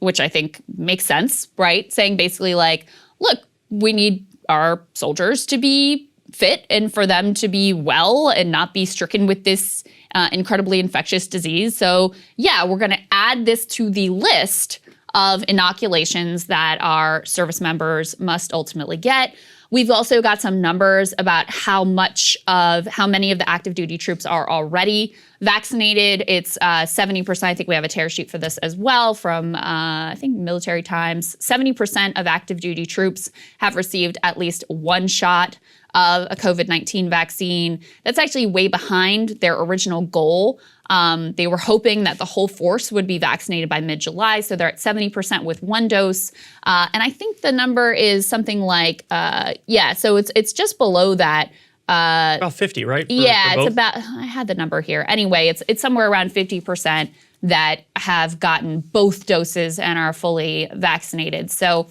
Which I think makes sense, right? Saying basically look, we need our soldiers to be fit and for them to be well and not be stricken with this incredibly infectious disease. So yeah, we're going to add this to the list of inoculations that our service members must ultimately get. We've also got some numbers about how many of the active duty troops are already vaccinated. It's 70%. I think we have a tear sheet for this as well from, I think, Military Times. 70% of active duty troops have received at least one shot of a COVID-19 vaccine. That's actually way behind their original goal. They were hoping that the whole force would be vaccinated by mid-July, so they're at 70% with one dose. And I think the number is something so it's just below that. About 50, right? It's about, I had the number here. Anyway, it's somewhere around 50% that have gotten both doses and are fully vaccinated. So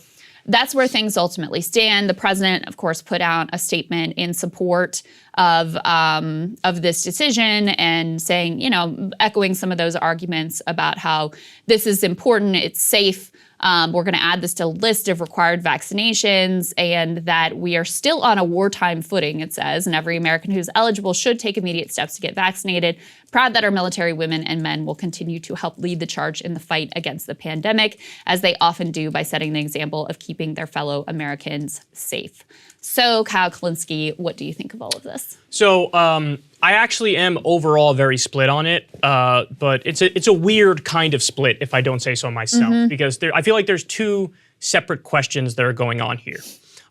that's where things ultimately stand. The president, of course, put out a statement in support of this decision and saying, echoing some of those arguments about how this is important, it's safe. We're going to add this to a list of required vaccinations and that we are still on a wartime footing, it says, and every American who's eligible should take immediate steps to get vaccinated. Proud that our military women and men will continue to help lead the charge in the fight against the pandemic, as they often do by setting the example of keeping their fellow Americans safe. So, Kyle Kulinski, what do you think of all of this? So, I actually am overall very split on it, but it's a weird kind of split, if I don't say so myself, because I feel like there's two separate questions that are going on here.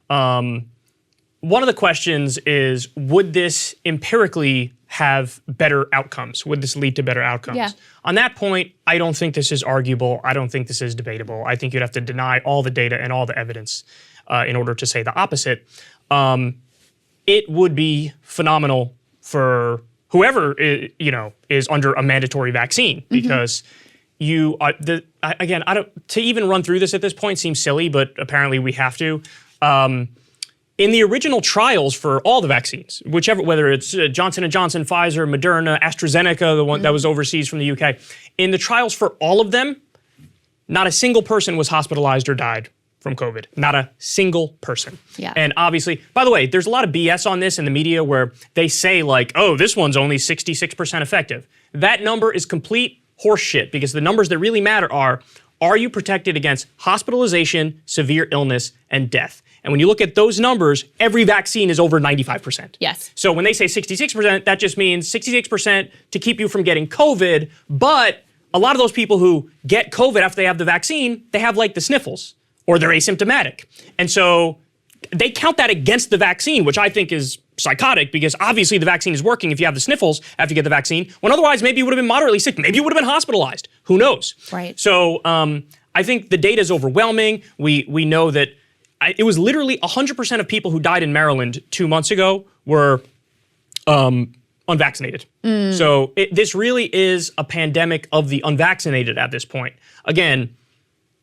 One of the questions is, would this empirically have better outcomes? Would this lead to better outcomes? Yeah. On that point, I don't think this is arguable. I don't think this is debatable. I think you'd have to deny all the data and all the evidence in order to say the opposite. It would be phenomenal for whoever is under a mandatory vaccine, because again, to even run through this at this point seems silly, but apparently we have to. In the original trials for all the vaccines, whether it's Johnson & Johnson, Pfizer, Moderna, AstraZeneca, the one that was overseas from the UK, in the trials for all of them, not a single person was hospitalized or died from COVID. Not a single person. Yeah. And obviously, by the way, there's a lot of BS on this in the media where they say like, oh, this one's only 66% effective. That number is complete horseshit because the numbers that really matter are you protected against hospitalization, severe illness, and death? And when you look at those numbers, every vaccine is over 95%. Yes. So when they say 66%, that just means 66% to keep you from getting COVID. But a lot of those people who get COVID after they have the vaccine, they have like the sniffles or they're asymptomatic. And so they count that against the vaccine, which I think is psychotic because obviously the vaccine is working if you have the sniffles after you get the vaccine, when otherwise maybe you would have been moderately sick. Maybe you would have been hospitalized. Who knows? Right. So I think the data is overwhelming. We know that it was literally 100% of people who died in Maryland 2 months ago were unvaccinated. So this really is a pandemic of the unvaccinated at this point. Again,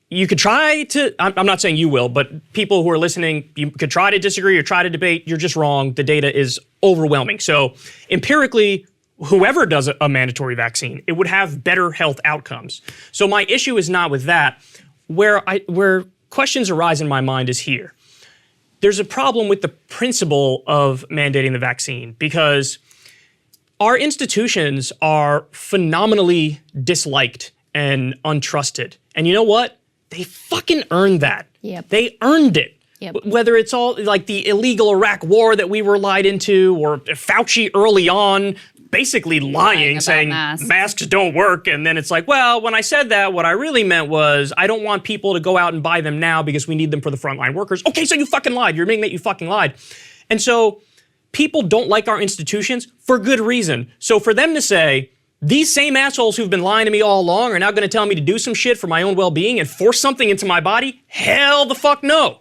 you could try to, I'm not saying you will, but people who are listening, you could try to disagree or try to debate. You're just wrong. The data is overwhelming. So empirically, whoever does a mandatory vaccine, it would have better health outcomes. So my issue is not with that. Where questions arise in my mind is here. There's a problem with the principle of mandating the vaccine because our institutions are phenomenally disliked and untrusted. And you know what? They fucking earned that. Yep. They earned it. Yep. Whether it's all like the illegal Iraq war that we were lied into or Fauci early on basically lying saying masks don't work. And then it's like, well, when I said that, what I really meant was I don't want people to go out and buy them now because we need them for the frontline workers. Okay, so you fucking lied. You're admitting that you fucking lied. And so people don't like our institutions for good reason. So for them to say, these same assholes who've been lying to me all along are now going to tell me to do some shit for my own well-being and force something into my body? Hell the fuck no.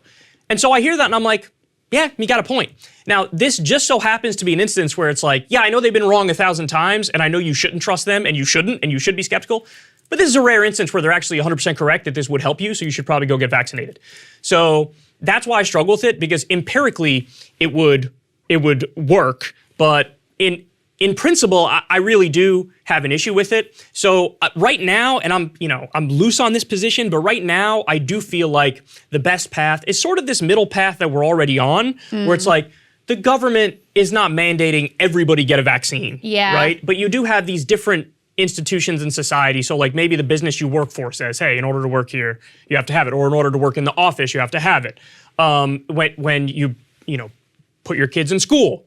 And so I hear that and I'm like, yeah, you got a point. Now, this just so happens to be an instance where it's like, yeah, I know they've been wrong 1,000 times and I know you shouldn't trust them and you shouldn't and you should be skeptical, but this is a rare instance where they're actually 100% correct that this would help you, so you should probably go get vaccinated. So that's why I struggle with it, because empirically it would work, but in principle, I really do have an issue with it. So right now, and I'm loose on this position, but right now I do feel like the best path is sort of this middle path that we're already on, where it's like the government is not mandating everybody get a vaccine, right? But you do have these different institutions in society. So like maybe the business you work for says, hey, in order to work here, you have to have it, or in order to work in the office, you have to have it. When you put your kids in school,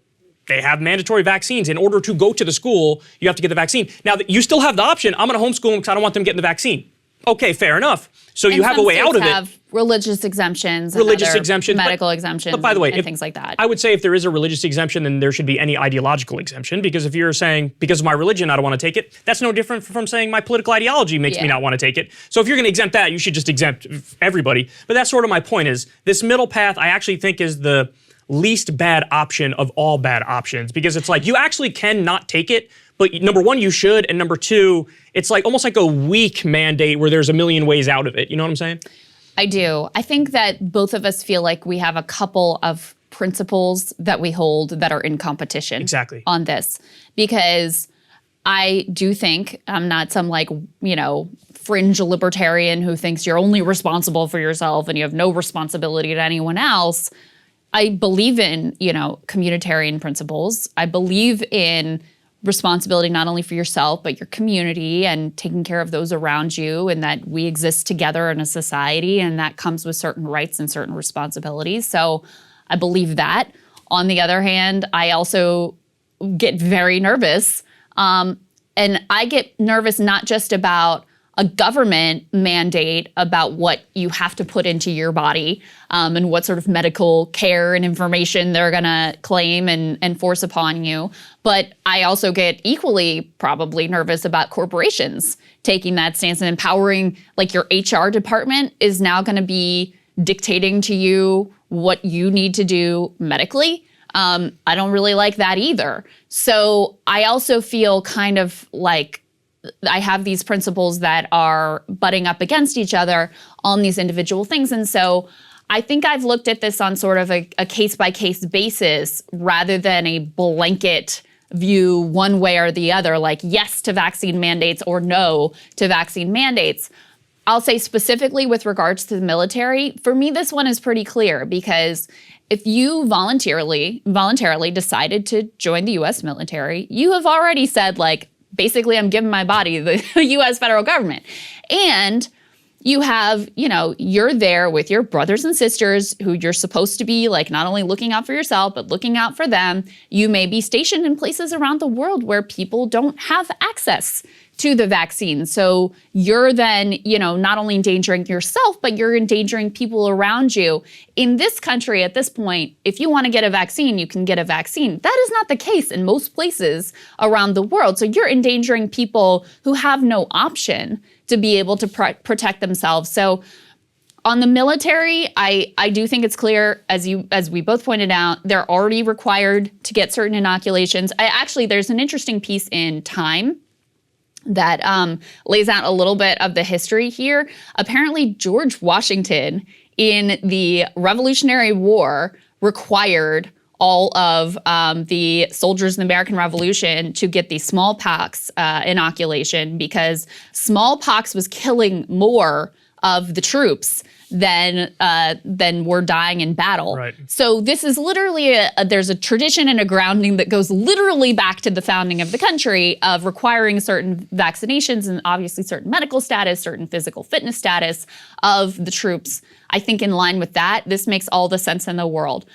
they have mandatory vaccines. In order to go to the school, you have to get the vaccine. Now, you still have the option, I'm going to homeschool them because I don't want them getting the vaccine. Okay, fair enough. So you have a way out of it. Have religious exemptions, medical exemptions, but by the way, and things like that. I would say if there is a religious exemption, then there should be any ideological exemption, because if you're saying, because of my religion, I don't want to take it, that's no different from saying my political ideology makes me not want to take it. So if you're going to exempt that, you should just exempt everybody. But that's sort of my point, is this middle path I actually think is the least bad option of all bad options, because it's like you actually can not take it, but number one, you should, and number two, it's like almost like a weak mandate where there's a million ways out of it. You know what I'm saying? I do. I think that both of us feel like we have a couple of principles that we hold that are in competition on this, because I do think I'm not some fringe libertarian who thinks you're only responsible for yourself and you have no responsibility to anyone else. I believe in, communitarian principles. I believe in responsibility not only for yourself, but your community and taking care of those around you, and that we exist together in a society, and that comes with certain rights and certain responsibilities. So I believe that. On the other hand, I also get very nervous. And I get nervous not just about a government mandate about what you have to put into your body and what sort of medical care and information they're going to claim and force upon you. But I also get equally probably nervous about corporations taking that stance and empowering, like your HR department is now going to be dictating to you what you need to do medically. I don't really like that either. So I also feel kind of like I have these principles that are butting up against each other on these individual things. And so I think I've looked at this on sort of a case-by-case basis rather than a blanket view one way or the other, like yes to vaccine mandates or no to vaccine mandates. I'll say specifically with regards to the military, for me, this one is pretty clear because if you voluntarily decided to join the U.S. military, you have already said, like, basically, I'm giving my body to the U.S. federal government. And you have, you're there with your brothers and sisters who you're supposed to be, like, not only looking out for yourself, but looking out for them. You may be stationed in places around the world where people don't have access to the vaccine. So you're then, not only endangering yourself, but you're endangering people around you. In this country at this point, if you want to get a vaccine, you can get a vaccine. That is not the case in most places around the world. So you're endangering people who have no option to be able to protect themselves. So on the military, I do think it's clear, as we both pointed out, they're already required to get certain inoculations. There's an interesting piece in Time that lays out a little bit of the history here. Apparently, George Washington in the Revolutionary War required all of the soldiers in the American Revolution to get the smallpox inoculation because smallpox was killing more of the troops than were dying in battle. Right. So this is literally there's a tradition and a grounding that goes literally back to the founding of the country of requiring certain vaccinations and obviously certain medical status, certain physical fitness status of the troops. I think in line with that, this makes all the sense in the world.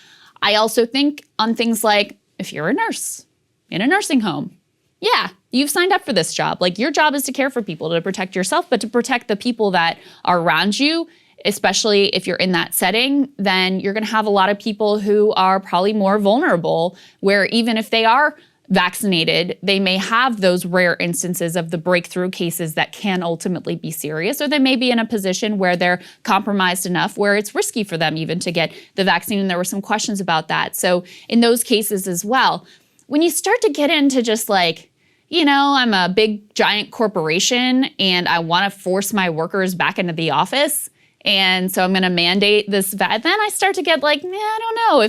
I also think on things like if you're a nurse in a nursing home, yeah, you've signed up for this job. Like your job is to care for people, to protect yourself, but to protect the people that are around you, especially if you're in that setting, then you're going to have a lot of people who are probably more vulnerable, where even if they are vaccinated, they may have those rare instances of the breakthrough cases that can ultimately be serious, or they may be in a position where they're compromised enough where it's risky for them even to get the vaccine. And there were some questions about that. So in those cases as well, when you start to get into just like, I'm a big giant corporation and I want to force my workers back into the office, and so I'm going to mandate this. Then I start to get like, I don't know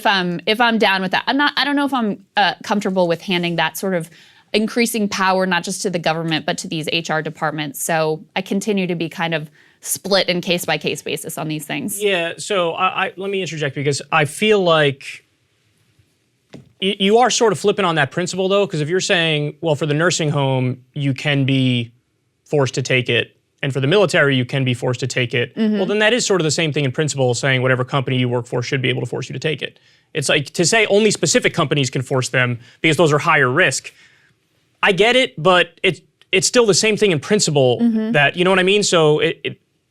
if I'm down with that. I don't know if I'm comfortable with handing that sort of increasing power, not just to the government, but to these HR departments. So I continue to be kind of split in case by case basis on these things. Yeah. So let me interject because I feel like you are sort of flipping on that principle though, because if you're saying, well, for the nursing home, you can be forced to take it, and for the military, you can be forced to take it, well, then that is sort of the same thing in principle, saying whatever company you work for should be able to force you to take it. It's like to say only specific companies can force them because those are higher risk. I get it, but it's still the same thing in principle that, you know what I mean? So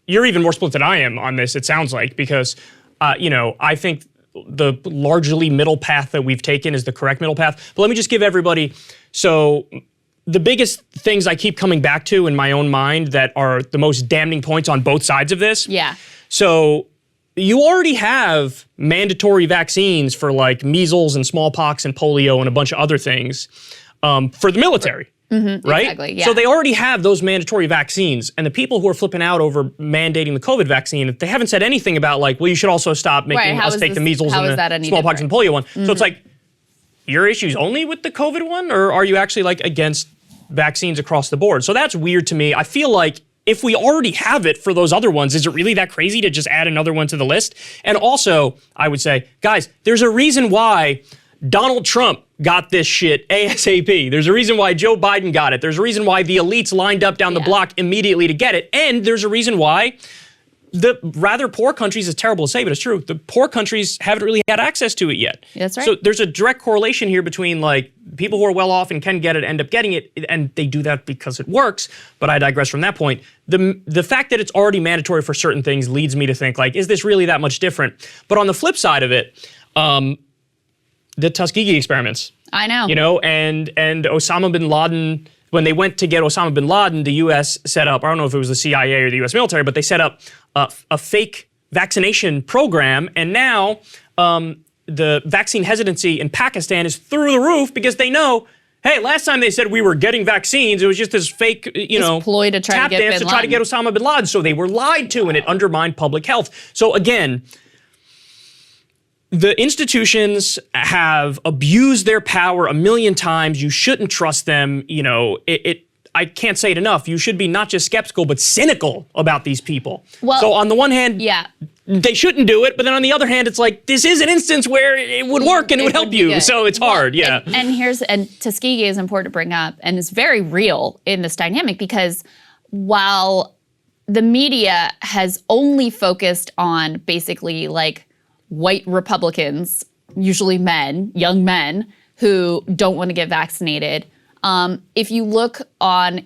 you're even more split than I am on this, it sounds like, because, I think the largely middle path that we've taken is the correct middle path. But let me just give everybody, so the biggest things I keep coming back to in my own mind that are the most damning points on both sides of this. Yeah. So you already have mandatory vaccines for like measles and smallpox and polio and a bunch of other things for the military. Right? Exactly, yeah. So they already have those mandatory vaccines, and the people who are flipping out over mandating the COVID vaccine, they haven't said anything about like, well, you should also stop making us take the measles and the smallpox and polio one. So it's like, your issue's only with the COVID one, or are you actually like against vaccines across the board? So that's weird to me. I feel like if we already have it for those other ones, is it really that crazy to just add another one to the list? And also, I would say, guys, there's a reason why Donald Trump got this shit ASAP. There's a reason why Joe Biden got it. There's a reason why the elites lined up down the block immediately to get it. And there's a reason why the rather poor countries, is terrible to say, but it's true, the poor countries haven't really had access to it yet. That's right. So there's a direct correlation here between like people who are well off and can get it end up getting it, and they do that because it works. But I digress from that point. The fact that it's already mandatory for certain things leads me to think like, is this really that much different? But on the flip side of it, the Tuskegee experiments. I know. And Osama bin Laden, when they went to get Osama bin Laden, the U.S. set up, I don't know if it was the CIA or the U.S. military, but they set up a fake vaccination program. And now the vaccine hesitancy in Pakistan is through the roof because they know hey, last time they said we were getting vaccines, it was just this fake, ploy to try to tap get dance Bin to try to Laden. get Osama bin Laden. So they were lied to, and it undermined public health. So again, the institutions have abused their power a million times. You shouldn't trust them. I can't say it enough. You should be not just skeptical, but cynical about these people. Well, so on the one hand, they shouldn't do it, but then on the other hand, it's like, this is an instance where it would work and it would help you. Good. So it's hard, yeah. And Tuskegee is important to bring up, and it's very real in this dynamic, because while the media has only focused on basically like white Republicans, usually men, young men, who don't want to get vaccinated, if you look by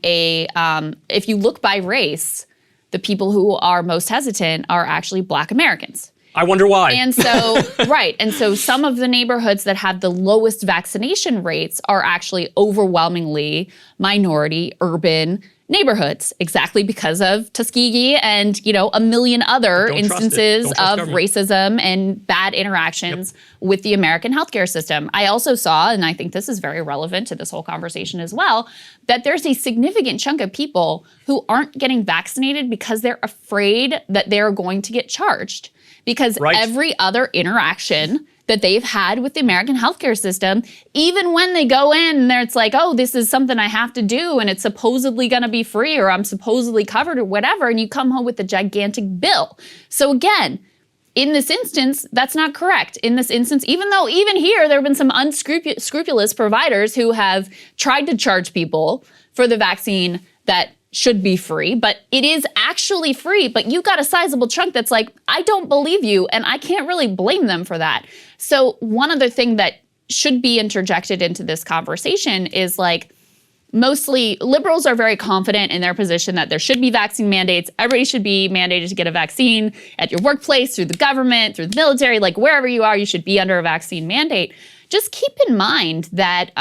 race, the people who are most hesitant are actually Black Americans. I wonder why. And so, right. And so some of the neighborhoods that have the lowest vaccination rates are actually overwhelmingly minority, urban neighborhoods, exactly because of Tuskegee and, a million other instances of racism and bad interactions with the American healthcare system. I also saw, and I think this is very relevant to this whole conversation as well, that there's a significant chunk of people who aren't getting vaccinated because they're afraid that they're going to get charged. Because every other interaction that they've had with the American healthcare system, even when they go in and it's like, oh, this is something I have to do and it's supposedly going to be free or I'm supposedly covered or whatever, and you come home with a gigantic bill. So again, in this instance, that's not correct. In this instance, even though even here there have been some unscrupulous providers who have tried to charge people for the vaccine that should be free, but it is actually free, but you got a sizable chunk that's like, I don't believe you, and I can't really blame them for that. So one other thing that should be interjected into this conversation is like, mostly liberals are very confident in their position that there should be vaccine mandates. Everybody should be mandated to get a vaccine at your workplace, through the government, through the military, like wherever you are, you should be under a vaccine mandate. Just keep in mind that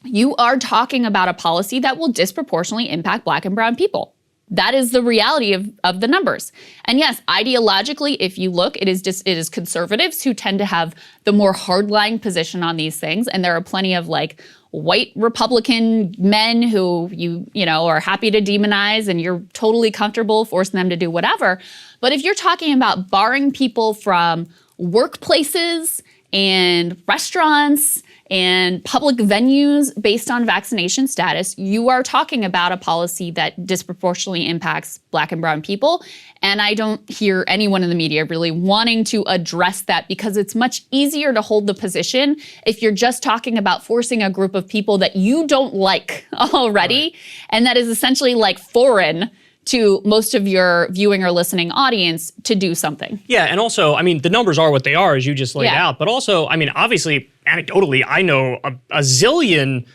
you are talking about a policy that will disproportionately impact Black and brown people. That is the reality of the numbers. And yes, ideologically, if you look, it is conservatives who tend to have the more hardline position on these things. And there are plenty of like white Republican men who you are happy to demonize and you're totally comfortable forcing them to do whatever. But if you're talking about barring people from workplaces and restaurants and public venues based on vaccination status, you are talking about a policy that disproportionately impacts Black and brown people. And I don't hear anyone in the media really wanting to address that, because it's much easier to hold the position if you're just talking about forcing a group of people that you don't like already, and that is essentially like foreign to most of your viewing or listening audience to do something. Yeah, and also, I mean, the numbers are what they are, as you just laid out. But also, I mean, obviously, anecdotally, I know a zillion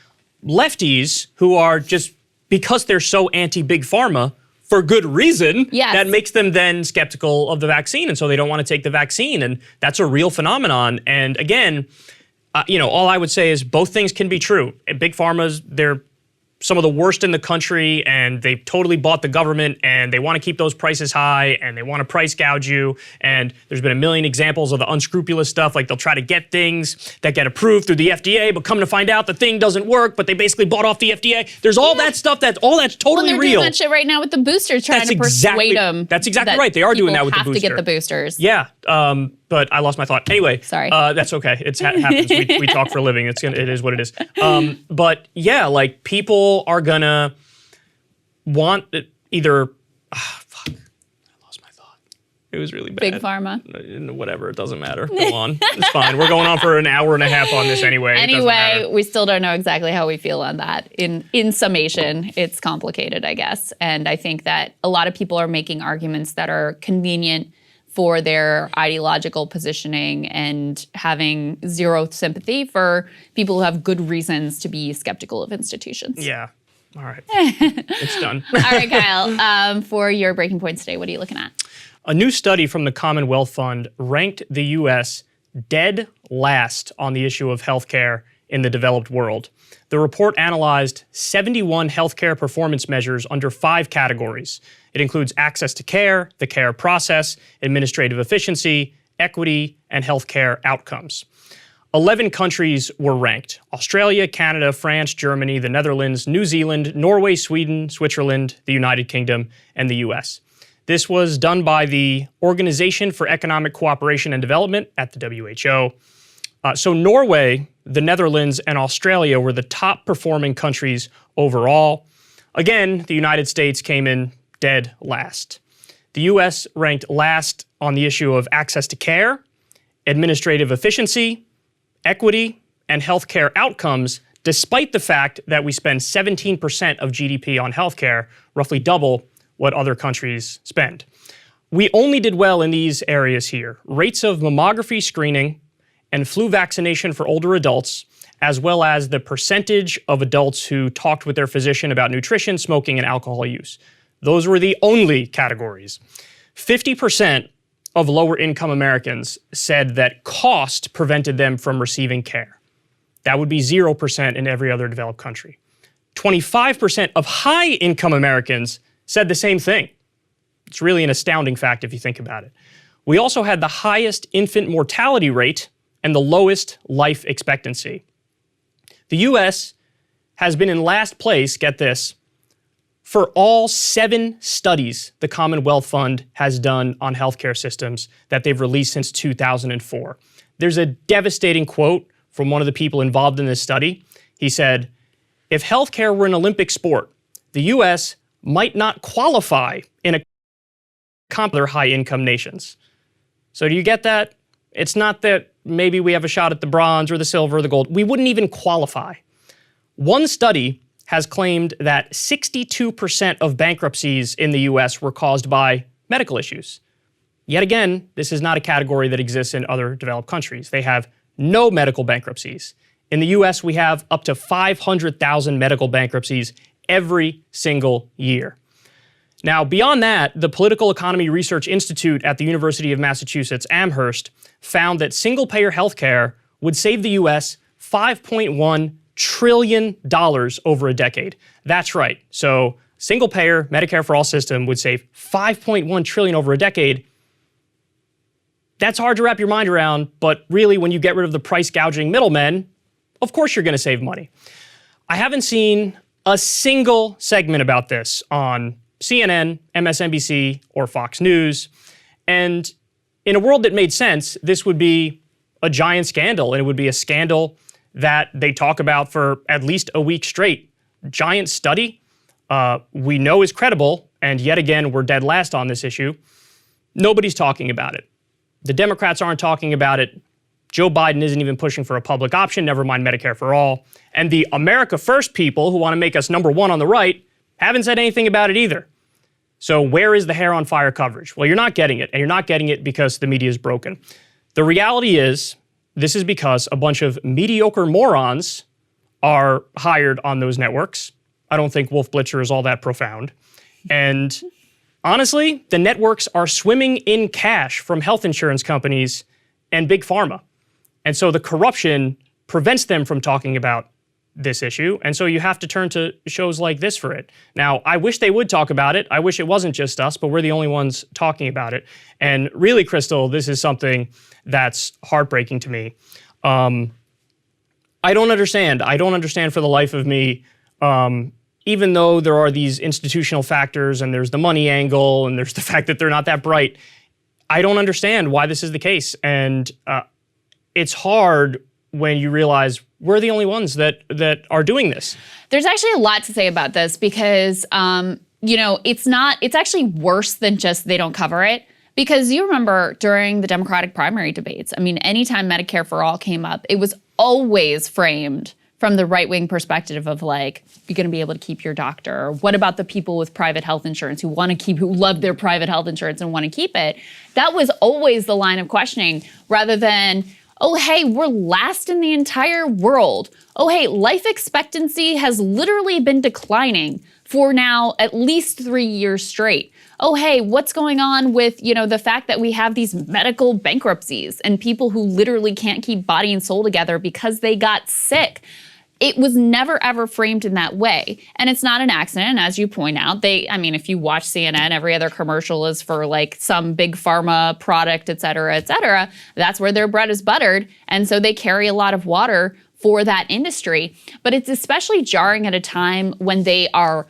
lefties who are just, because they're so anti-big pharma, for good reason, that makes them then skeptical of the vaccine, and so they don't want to take the vaccine, and that's a real phenomenon. And again, all I would say is both things can be true. Big pharma's, they're some of the worst in the country, and they've totally bought the government, and they want to keep those prices high, and they want to price gouge you. And there's been a million examples of the unscrupulous stuff, like they'll try to get things that get approved through the FDA, but come to find out the thing doesn't work, but they basically bought off the FDA. There's all that stuff, that's totally they're real. Doing that shit right now with the boosters, trying to persuade them. That's exactly right. They are doing that with the booster. Have to get the boosters. Yeah. But I lost my thought. Anyway, sorry. That's okay. It happens. We talk for a living. It is what it is. But yeah, like people are gonna want either. Fuck! I lost my thought. It was really bad. Big pharma. Whatever. It doesn't matter. Go on. It's fine. We're going on for an hour and a half on this anyway. Anyway, we still don't know exactly how we feel on that. In summation, it's complicated, I guess. And I think that a lot of people are making arguments that are convenient for their ideological positioning and having zero sympathy for people who have good reasons to be skeptical of institutions. Yeah. All right. It's done. All right, Kyle. For your breaking points today, what are you looking at? A new study from the Commonwealth Fund ranked the U.S. dead last on the issue of healthcare in the developed world. The report analyzed 71 healthcare performance measures under 5 categories. It includes access to care, the care process, administrative efficiency, equity, and healthcare outcomes. 11 countries were ranked: Australia, Canada, France, Germany, the Netherlands, New Zealand, Norway, Sweden, Switzerland, the United Kingdom, and the US. This was done by the Organization for Economic Cooperation and Development at the WHO. So Norway, the Netherlands, and Australia were the top performing countries overall. Again, the United States came in dead last. The US ranked last on the issue of access to care, administrative efficiency, equity, and healthcare outcomes, despite the fact that we spend 17% of GDP on healthcare, roughly double what other countries spend. We only did well in these areas here. Rates of mammography screening and flu vaccination for older adults, as well as the percentage of adults who talked with their physician about nutrition, smoking, and alcohol use. Those were the only categories. 50% of lower income Americans said that cost prevented them from receiving care. That would be 0% in every other developed country. 25% of high income Americans said the same thing. It's really an astounding fact if you think about it. We also had the highest infant mortality rate and the lowest life expectancy. The US has been in last place, get this, for all 7 studies the Commonwealth Fund has done on healthcare systems that they've released since 2004. There's a devastating quote from one of the people involved in this study. He said, "If healthcare were an Olympic sport, the US might not qualify in a other high-income nations." So do you get that? It's not that maybe we have a shot at the bronze or the silver or the gold. We wouldn't even qualify. One study has claimed that 62% of bankruptcies in the US were caused by medical issues. Yet again, this is not a category that exists in other developed countries. They have no medical bankruptcies. In the US, we have up to 500,000 medical bankruptcies every single year. Now, beyond that, the Political Economy Research Institute at the University of Massachusetts Amherst found that single-payer healthcare would save the US $5.1 trillion over a decade. That's right. So single-payer Medicare for all system would save $5.1 trillion over a decade. That's hard to wrap your mind around, but really when you get rid of the price gouging middlemen, of course you're going to save money. I haven't seen a single segment about this on CNN, MSNBC, or Fox News. And in a world that made sense, this would be a giant scandal, and it would be a scandal that they talk about for at least a week straight. Giant study, we know is credible, and yet again, we're dead last on this issue. Nobody's talking about it. The Democrats aren't talking about it. Joe Biden isn't even pushing for a public option, never mind Medicare for all. And the America First people who want to make us number one on the right haven't said anything about it either. So where is the hair on fire coverage? Well, you're not getting it, and you're not getting it because the media is broken. The reality is, this is because a bunch of mediocre morons are hired on those networks. I don't think Wolff Blitzer is all that profound. And honestly, the networks are swimming in cash from health insurance companies and big pharma. And so the corruption prevents them from talking about this issue. And so you have to turn to shows like this for it. Now, I wish they would talk about it. I wish it wasn't just us, but we're the only ones talking about it. And really, Krystal, this is something that's heartbreaking to me. I don't understand. I don't understand for the life of me, even though there are these institutional factors and there's the money angle and there's the fact that they're not that bright, I don't understand why this is the case. And it's hard when you realize we're the only ones that are doing this. There's actually a lot to say about this because, it's actually worse than just they don't cover it. Because you remember during the Democratic primary debates, I mean, anytime Medicare for all came up, it was always framed from the right-wing perspective of like, you're going to be able to keep your doctor. Or what about the people with private health insurance who love their private health insurance and want to keep it? That was always the line of questioning rather than, oh, hey, we're last in the entire world. Oh, hey, life expectancy has literally been declining for now at least 3 years straight. Oh, hey, what's going on with, the fact that we have these medical bankruptcies and people who literally can't keep body and soul together because they got sick. it was never ever framed in that way. And it's not an accident. And as you point out, if you watch CNN, every other commercial is for like some big pharma product, et cetera, et cetera. That's where their bread is buttered. And so they carry a lot of water for that industry. But it's especially jarring at a time when they are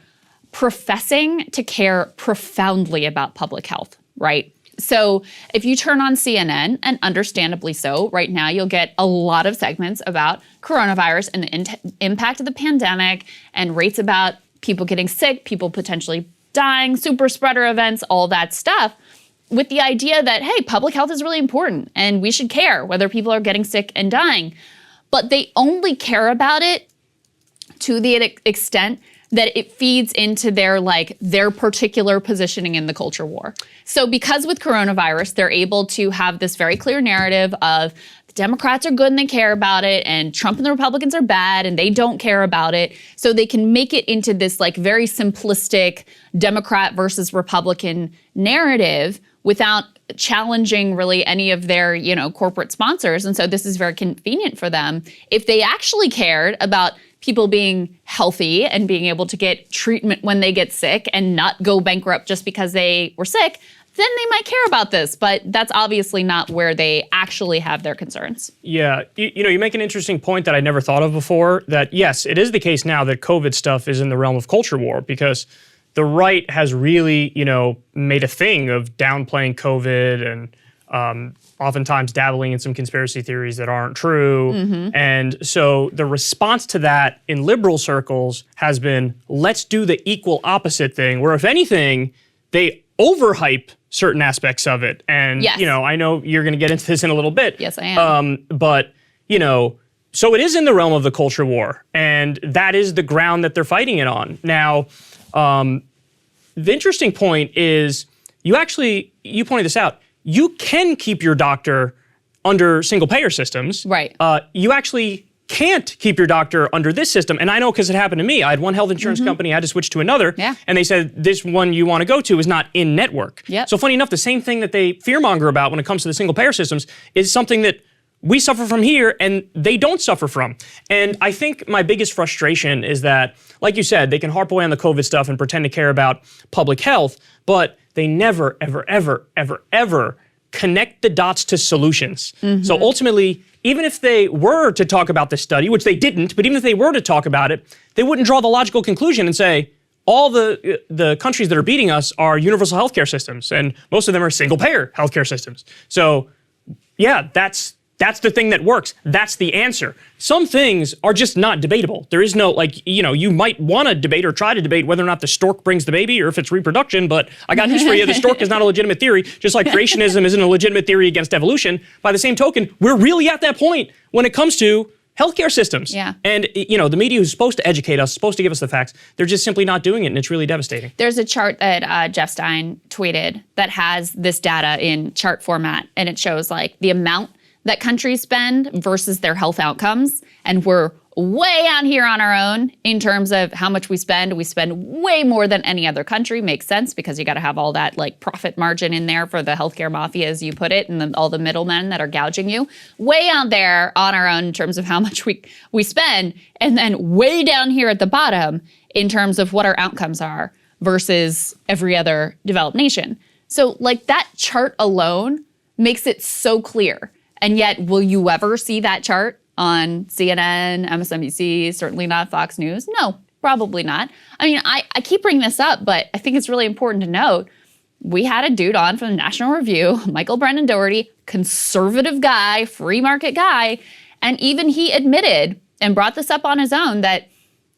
professing to care profoundly about public health, right? So if you turn on CNN, and understandably so, right now you'll get a lot of segments about coronavirus and the impact of the pandemic and rates about people getting sick, people potentially dying, super spreader events, all that stuff, with the idea that, hey, public health is really important and we should care whether people are getting sick and dying. But they only care about it to the extent that it feeds into their particular positioning in the culture war. So because with coronavirus, they're able to have this very clear narrative of the Democrats are good and they care about it, and Trump and the Republicans are bad and they don't care about it. So they can make it into this like very simplistic Democrat versus Republican narrative without challenging really any of their, corporate sponsors. And so this is very convenient for them. If they actually cared about people being healthy and being able to get treatment when they get sick and not go bankrupt just because they were sick, then they might care about this. But that's obviously not where they actually have their concerns. Yeah, you make an interesting point that I never thought of before, that yes, it is the case now that COVID stuff is in the realm of culture war, because the right has really, made a thing of downplaying COVID and oftentimes dabbling in some conspiracy theories that aren't true. Mm-hmm. And so the response to that in liberal circles has been, let's do the equal opposite thing, where if anything, they overhype certain aspects of it. And, yes. I know you're going to get into this in a little bit. Yes, I am. But, so it is in the realm of the culture war, and that is the ground that they're fighting it on. Now, the interesting point is, you pointed this out, you can keep your doctor under single payer systems. Right. You actually can't keep your doctor under this system. And I know because it happened to me. I had one health insurance company, I had to switch to another. Yeah. And they said, this one you want to go to is not in network. Yep. So funny enough, the same thing that they fearmonger about when it comes to the single payer systems is something that we suffer from here and they don't suffer from. And I think my biggest frustration is that, like you said, they can harp away on the COVID stuff and pretend to care about public health, but they never, ever, ever, ever, ever connect the dots to solutions. Mm-hmm. So ultimately, even if they were to talk about this study, which they didn't, but even if they were to talk about it, they wouldn't draw the logical conclusion and say, all the countries that are beating us are universal healthcare systems, and most of them are single-payer healthcare systems. So yeah, that's the thing that works. That's the answer. Some things are just not debatable. There is no, you might want to debate or try to debate whether or not the stork brings the baby or if it's reproduction, but I got news for you. The stork is not a legitimate theory, just like creationism isn't a legitimate theory against evolution. By the same token, we're really at that point when it comes to healthcare systems. Yeah. And, the media who's supposed to educate us, supposed to give us the facts, they're just simply not doing it, and it's really devastating. There's a chart that Jeff Stein tweeted that has this data in chart format, and it shows the amount that countries spend versus their health outcomes. And we're way out here on our own in terms of how much we spend. We spend way more than any other country. Makes sense because you got to have all that profit margin in there for the healthcare mafia, as you put it, and all the middlemen that are gouging you. Way out there on our own in terms of how much we spend, and then way down here at the bottom in terms of what our outcomes are versus every other developed nation. So that chart alone makes it so clear. And yet, will you ever see that chart on CNN, MSNBC, certainly not Fox News? No, probably not. I mean, I keep bringing this up, but I think it's really important to note, we had a dude on from the National Review, Michael Brennan Doherty, conservative guy, free market guy, and even he admitted and brought this up on his own that,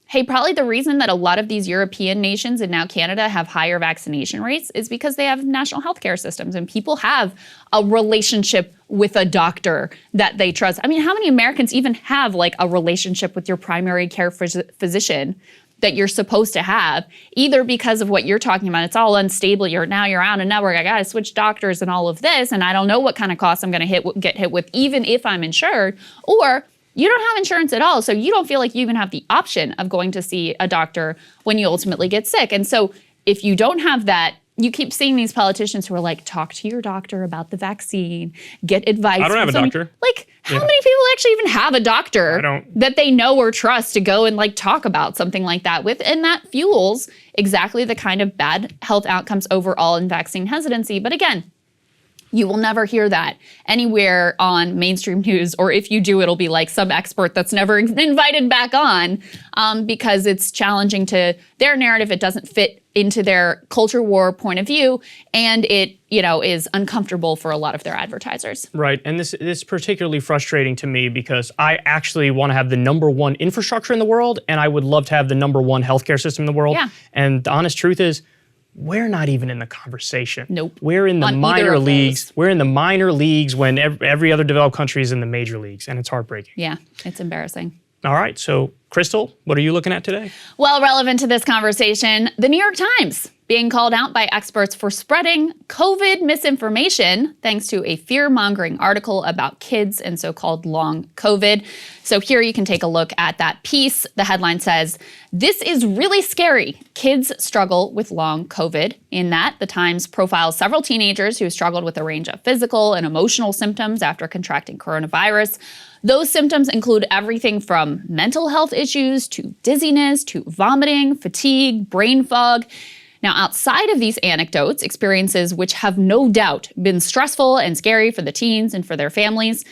hey, probably the reason that a lot of these European nations and now Canada have higher vaccination rates is because they have national healthcare systems and people have a relationship with a doctor that they trust. I mean, how many Americans even have a relationship with your primary care physician that you're supposed to have, either because of what you're talking about, it's all unstable, you're out of network, I gotta switch doctors and all of this, and I don't know what kind of costs I'm gonna get hit with even if I'm insured, or you don't have insurance at all, so you don't feel like you even have the option of going to see a doctor when you ultimately get sick. And so if you don't have that you keep seeing these politicians who are like, talk to your doctor about the vaccine, get advice. I don't have a from doctor. Like, how many people actually even have a doctor that they know or trust to go and like talk about something like that with? And that fuels exactly the kind of bad health outcomes overall in vaccine hesitancy. But again, you will never hear that anywhere on mainstream news, or if you do, it'll be like some expert that's never invited back on because it's challenging to their narrative. It doesn't fit into their culture war point of view, and it, is uncomfortable for a lot of their advertisers. Right, and this is particularly frustrating to me because I actually want to have the #1 infrastructure in the world, and I would love to have the #1 healthcare system in the world. Yeah. And the honest truth is, we're not even in the conversation. Nope. We're in the minor leagues. We're in the minor leagues when every other developed country is in the major leagues, and it's heartbreaking. Yeah, it's embarrassing. All right, so Krystal, what are you looking at today? Well, relevant to this conversation, the New York Times being called out by experts for spreading COVID misinformation thanks to a fear-mongering article about kids and so-called long COVID. So here you can take a look at that piece. The headline says, "This is really scary. Kids struggle with long COVID." In that, the Times profiles several teenagers who struggled with a range of physical and emotional symptoms after contracting coronavirus. Those symptoms include everything from mental health issues to dizziness to vomiting, fatigue, brain fog. Now, outside of these anecdotes, experiences which have no doubt been stressful and scary for the teens and for their families,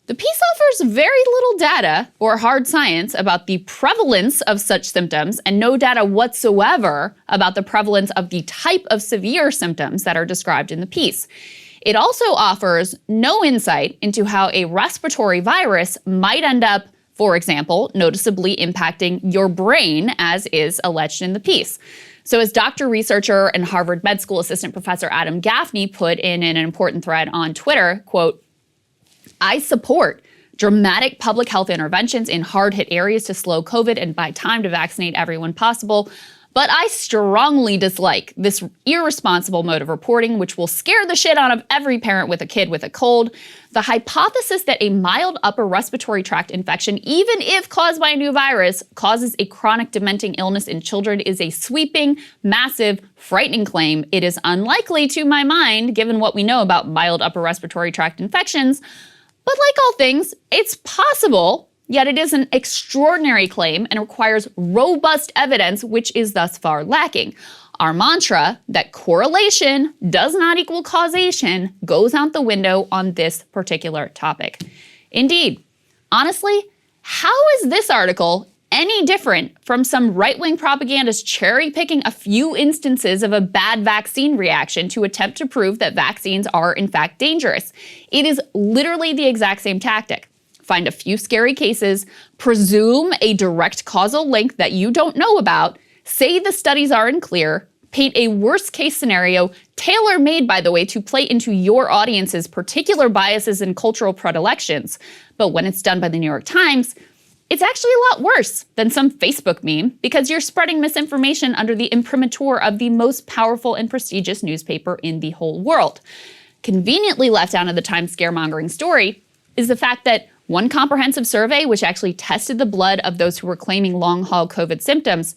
the piece offers very little data or hard science about the prevalence of such symptoms and no data whatsoever about the prevalence of the type of severe symptoms that are described in the piece. It also offers no insight into how a respiratory virus might end up, for example, noticeably impacting your brain, as is alleged in the piece. So as doctor, researcher, and Harvard Med School assistant professor Adam Gaffney put in an important thread on Twitter, quote, "I support dramatic public health interventions in hard-hit areas to slow COVID and buy time to vaccinate everyone possible. But I strongly dislike this irresponsible mode of reporting, which will scare the shit out of every parent with a kid with a cold. The hypothesis that a mild upper respiratory tract infection, even if caused by a new virus, causes a chronic dementing illness in children is a sweeping, massive, frightening claim. It is unlikely to my mind, given what we know about mild upper respiratory tract infections. But like all things, it's possible. Yet it is an extraordinary claim and requires robust evidence, which is thus far lacking. Our mantra that correlation does not equal causation goes out the window on this particular topic." Indeed, honestly, how is this article any different from some right-wing propagandist cherry-picking a few instances of a bad vaccine reaction to attempt to prove that vaccines are in fact dangerous? It is literally the exact same tactic. Find a few scary cases, presume a direct causal link that you don't know about, say the studies are unclear, paint a worst case scenario, tailor-made, by the way, to play into your audience's particular biases and cultural predilections. But when it's done by the New York Times, it's actually a lot worse than some Facebook meme because you're spreading misinformation under the imprimatur of the most powerful and prestigious newspaper in the whole world. Conveniently left out of the Times scaremongering story is the fact that one comprehensive survey, which actually tested the blood of those who were claiming long-haul COVID symptoms,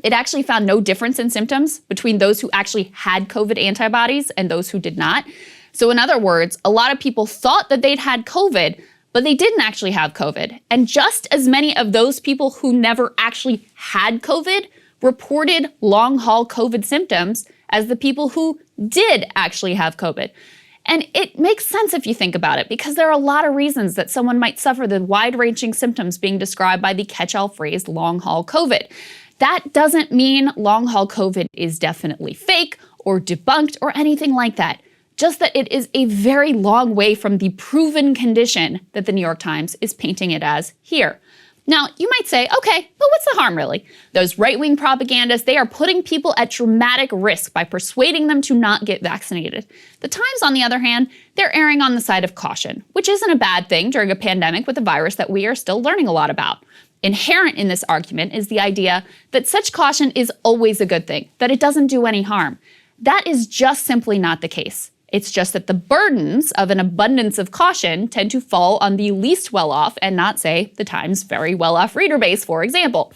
it actually found no difference in symptoms between those who actually had COVID antibodies and those who did not. So in other words, a lot of people thought that they'd had COVID, but they didn't actually have COVID. And just as many of those people who never actually had COVID reported long-haul COVID symptoms as the people who did actually have COVID. And it makes sense if you think about it, because there are a lot of reasons that someone might suffer the wide-ranging symptoms being described by the catch-all phrase long-haul COVID. That doesn't mean long-haul COVID is definitely fake or debunked or anything like that. Just that it is a very long way from the proven condition that the New York Times is painting it as here. Now, you might say, okay, but what's the harm really? Those right-wing propagandists, they are putting people at dramatic risk by persuading them to not get vaccinated. The Times, on the other hand, they're erring on the side of caution, which isn't a bad thing during a pandemic with a virus that we are still learning a lot about. Inherent in this argument is the idea that such caution is always a good thing, that it doesn't do any harm. That is just simply not the case. It's just that the burdens of an abundance of caution tend to fall on the least well-off and not, say, the Times' very well-off reader base, for example.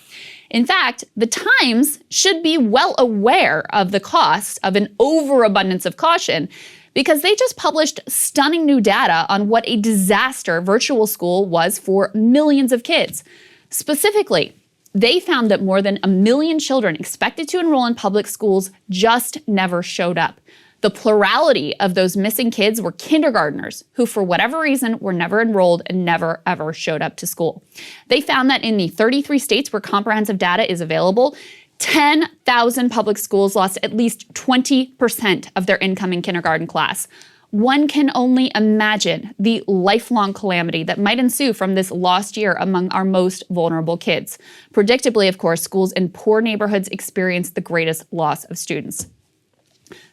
In fact, the Times should be well aware of the cost of an overabundance of caution because they just published stunning new data on what a disaster virtual school was for millions of kids. Specifically, they found that more than 1 million children expected to enroll in public schools just never showed up. The plurality of those missing kids were kindergartners who, for whatever reason, were never enrolled and never, ever showed up to school. They found that in the 33 states where comprehensive data is available, 10,000 public schools lost at least 20% of their incoming kindergarten class. One can only imagine the lifelong calamity that might ensue from this lost year among our most vulnerable kids. Predictably, of course, schools in poor neighborhoods experience the greatest loss of students.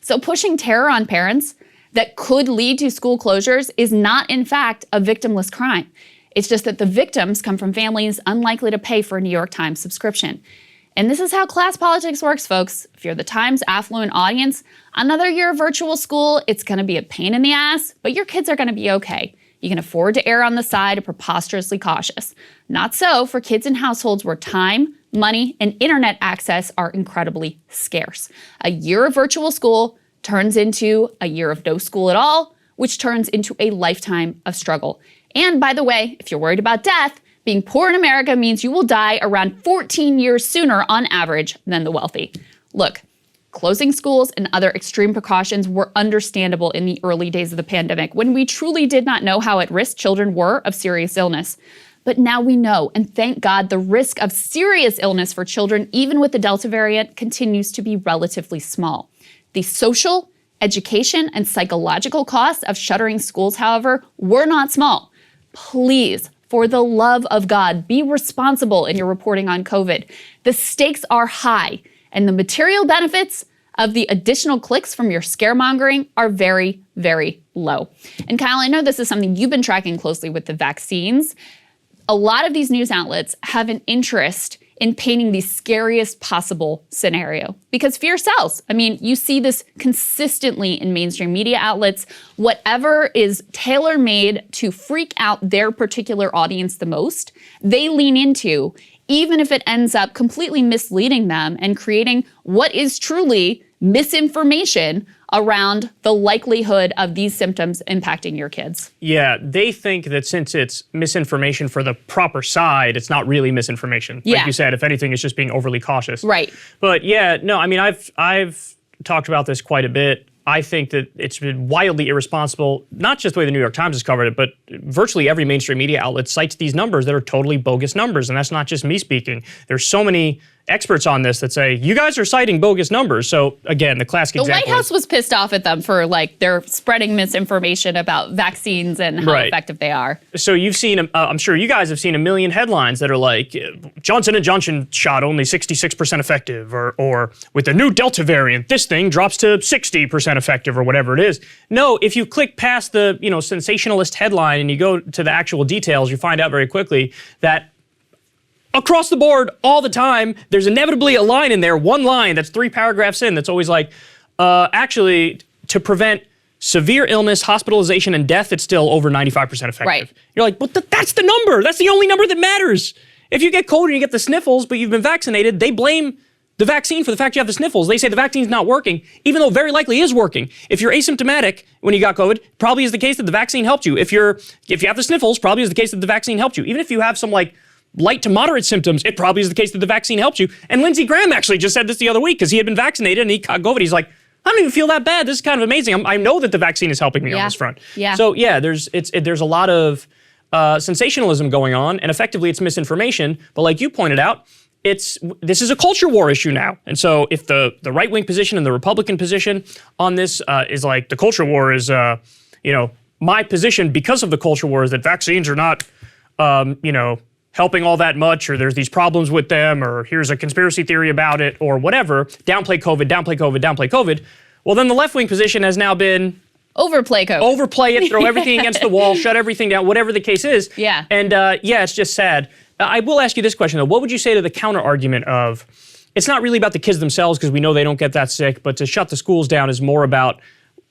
So pushing terror on parents that could lead to school closures is not, in fact, a victimless crime. It's just that the victims come from families unlikely to pay for a New York Times subscription. And this is how class politics works, folks. If you're the Times' affluent audience, another year of virtual school, it's going to be a pain in the ass, but your kids are going to be okay. You can afford to err on the side of preposterously cautious. Not so for kids in households where time, money, and internet access are incredibly scarce. A year of virtual school turns into a year of no school at all, which turns into a lifetime of struggle. And by the way, if you're worried about death, being poor in America means you will die around 14 years sooner on average than the wealthy. Look, closing schools and other extreme precautions were understandable in the early days of the pandemic when we truly did not know how at risk children were of serious illness. But now we know, and thank God, the risk of serious illness for children, even with the Delta variant, continues to be relatively small. The social, education, and psychological costs of shuttering schools, however, were not small. Please, for the love of God, be responsible in your reporting on COVID. The stakes are high, and the material benefits of the additional clicks from your scaremongering are very, very low. And Kyle, I know this is something you've been tracking closely with the vaccines. A lot of these news outlets have an interest in painting the scariest possible scenario because fear sells. I mean, you see this consistently in mainstream media outlets. Whatever is tailor-made to freak out their particular audience the most, they lean into, even if it ends up completely misleading them and creating what is truly misinformation around the likelihood of these symptoms impacting your kids. Yeah, they think that since it's misinformation for the proper side, it's not really misinformation. Like you said, if anything, it's just being overly cautious. Right. But yeah, no, I mean, I've talked about this quite a bit. I think that it's been wildly irresponsible, not just the way the New York Times has covered it, but virtually every mainstream media outlet cites these numbers that are totally bogus numbers. And that's not just me speaking. There's so many experts on this that say, you guys are citing bogus numbers. So again, the classic example. The White House was pissed off at them for they're spreading misinformation about vaccines and how effective they are. So you've seen, I'm sure you guys have seen a million headlines that are like, Johnson & Johnson shot only 66% effective, or with the new Delta variant, this thing drops to 60% effective, or whatever it is. No, if you click past the sensationalist headline and you go to the actual details, you find out very quickly that across the board, all the time, there's inevitably a line in there, one line that's 3 paragraphs in, that's always like, actually, to prevent severe illness, hospitalization, and death, it's still over 95% effective. Right. You're like, but that's the number. That's the only number that matters. If you get COVID and you get the sniffles, but you've been vaccinated, they blame the vaccine for the fact you have the sniffles. They say the vaccine's not working, even though it very likely is working. If you're asymptomatic when you got COVID, probably is the case that the vaccine helped you. If you have the sniffles, probably is the case that the vaccine helped you. Even if you have some light to moderate symptoms, it probably is the case that the vaccine helped you. And Lindsey Graham actually just said this the other week because he had been vaccinated and he got COVID. He's like, I don't even feel that bad. This is kind of amazing. I know that the vaccine is helping me on this front. Yeah. So yeah, there's a lot of sensationalism going on, and effectively it's misinformation. But like you pointed out, this is a culture war issue now. And so if the right-wing position and the Republican position on this is like the culture war is, my position because of the culture war is that vaccines are not, helping all that much, or there's these problems with them, or here's a conspiracy theory about it, or whatever, downplay COVID, downplay COVID, downplay COVID, well, then the left-wing position has now been overplay COVID. Overplay it, throw everything against the wall, shut everything down, whatever the case is. Yeah. And it's just sad. I will ask you this question, though. What would you say to the counter-argument of, it's not really about the kids themselves, because we know they don't get that sick, but to shut the schools down is more about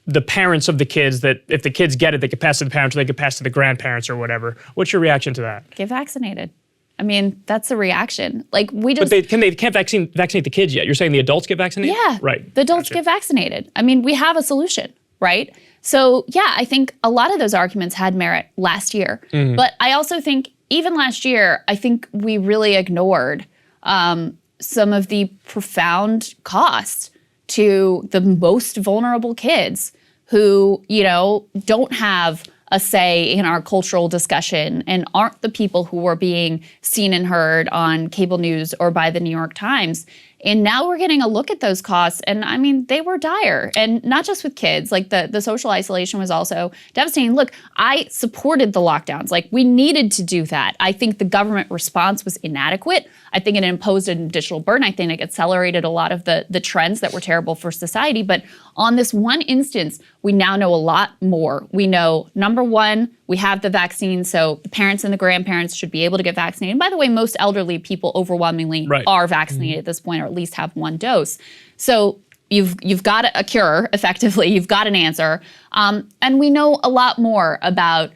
the parents of the kids, that if the kids get it, they could pass to the parents, or they could pass to the grandparents or whatever. What's your reaction to that? Get vaccinated. I mean, that's a reaction. Like we just. But they can't vaccinate the kids yet. You're saying the adults get vaccinated? Yeah. Right. The adults get vaccinated. I mean, we have a solution, right? So yeah, I think a lot of those arguments had merit last year. But I also think even last year, I think we really ignored some of the profound costs to the most vulnerable kids who, don't have a say in our cultural discussion and aren't the people who are being seen and heard on cable news or by the New York Times. And now we're getting a look at those costs. And I mean, they were dire. And not just with kids, like the social isolation was also devastating. Look, I supported the lockdowns. Like we needed to do that. I think the government response was inadequate. I think it imposed an additional burden. I think it accelerated a lot of the trends that were terrible for society. But on this one instance, we now know a lot more. We know, number one, we have the vaccine, so the parents and the grandparents should be able to get vaccinated. And by the way, most elderly people overwhelmingly are vaccinated at this point, or at least have one dose. So you've got a cure, effectively. You've got an answer. And we know a lot more about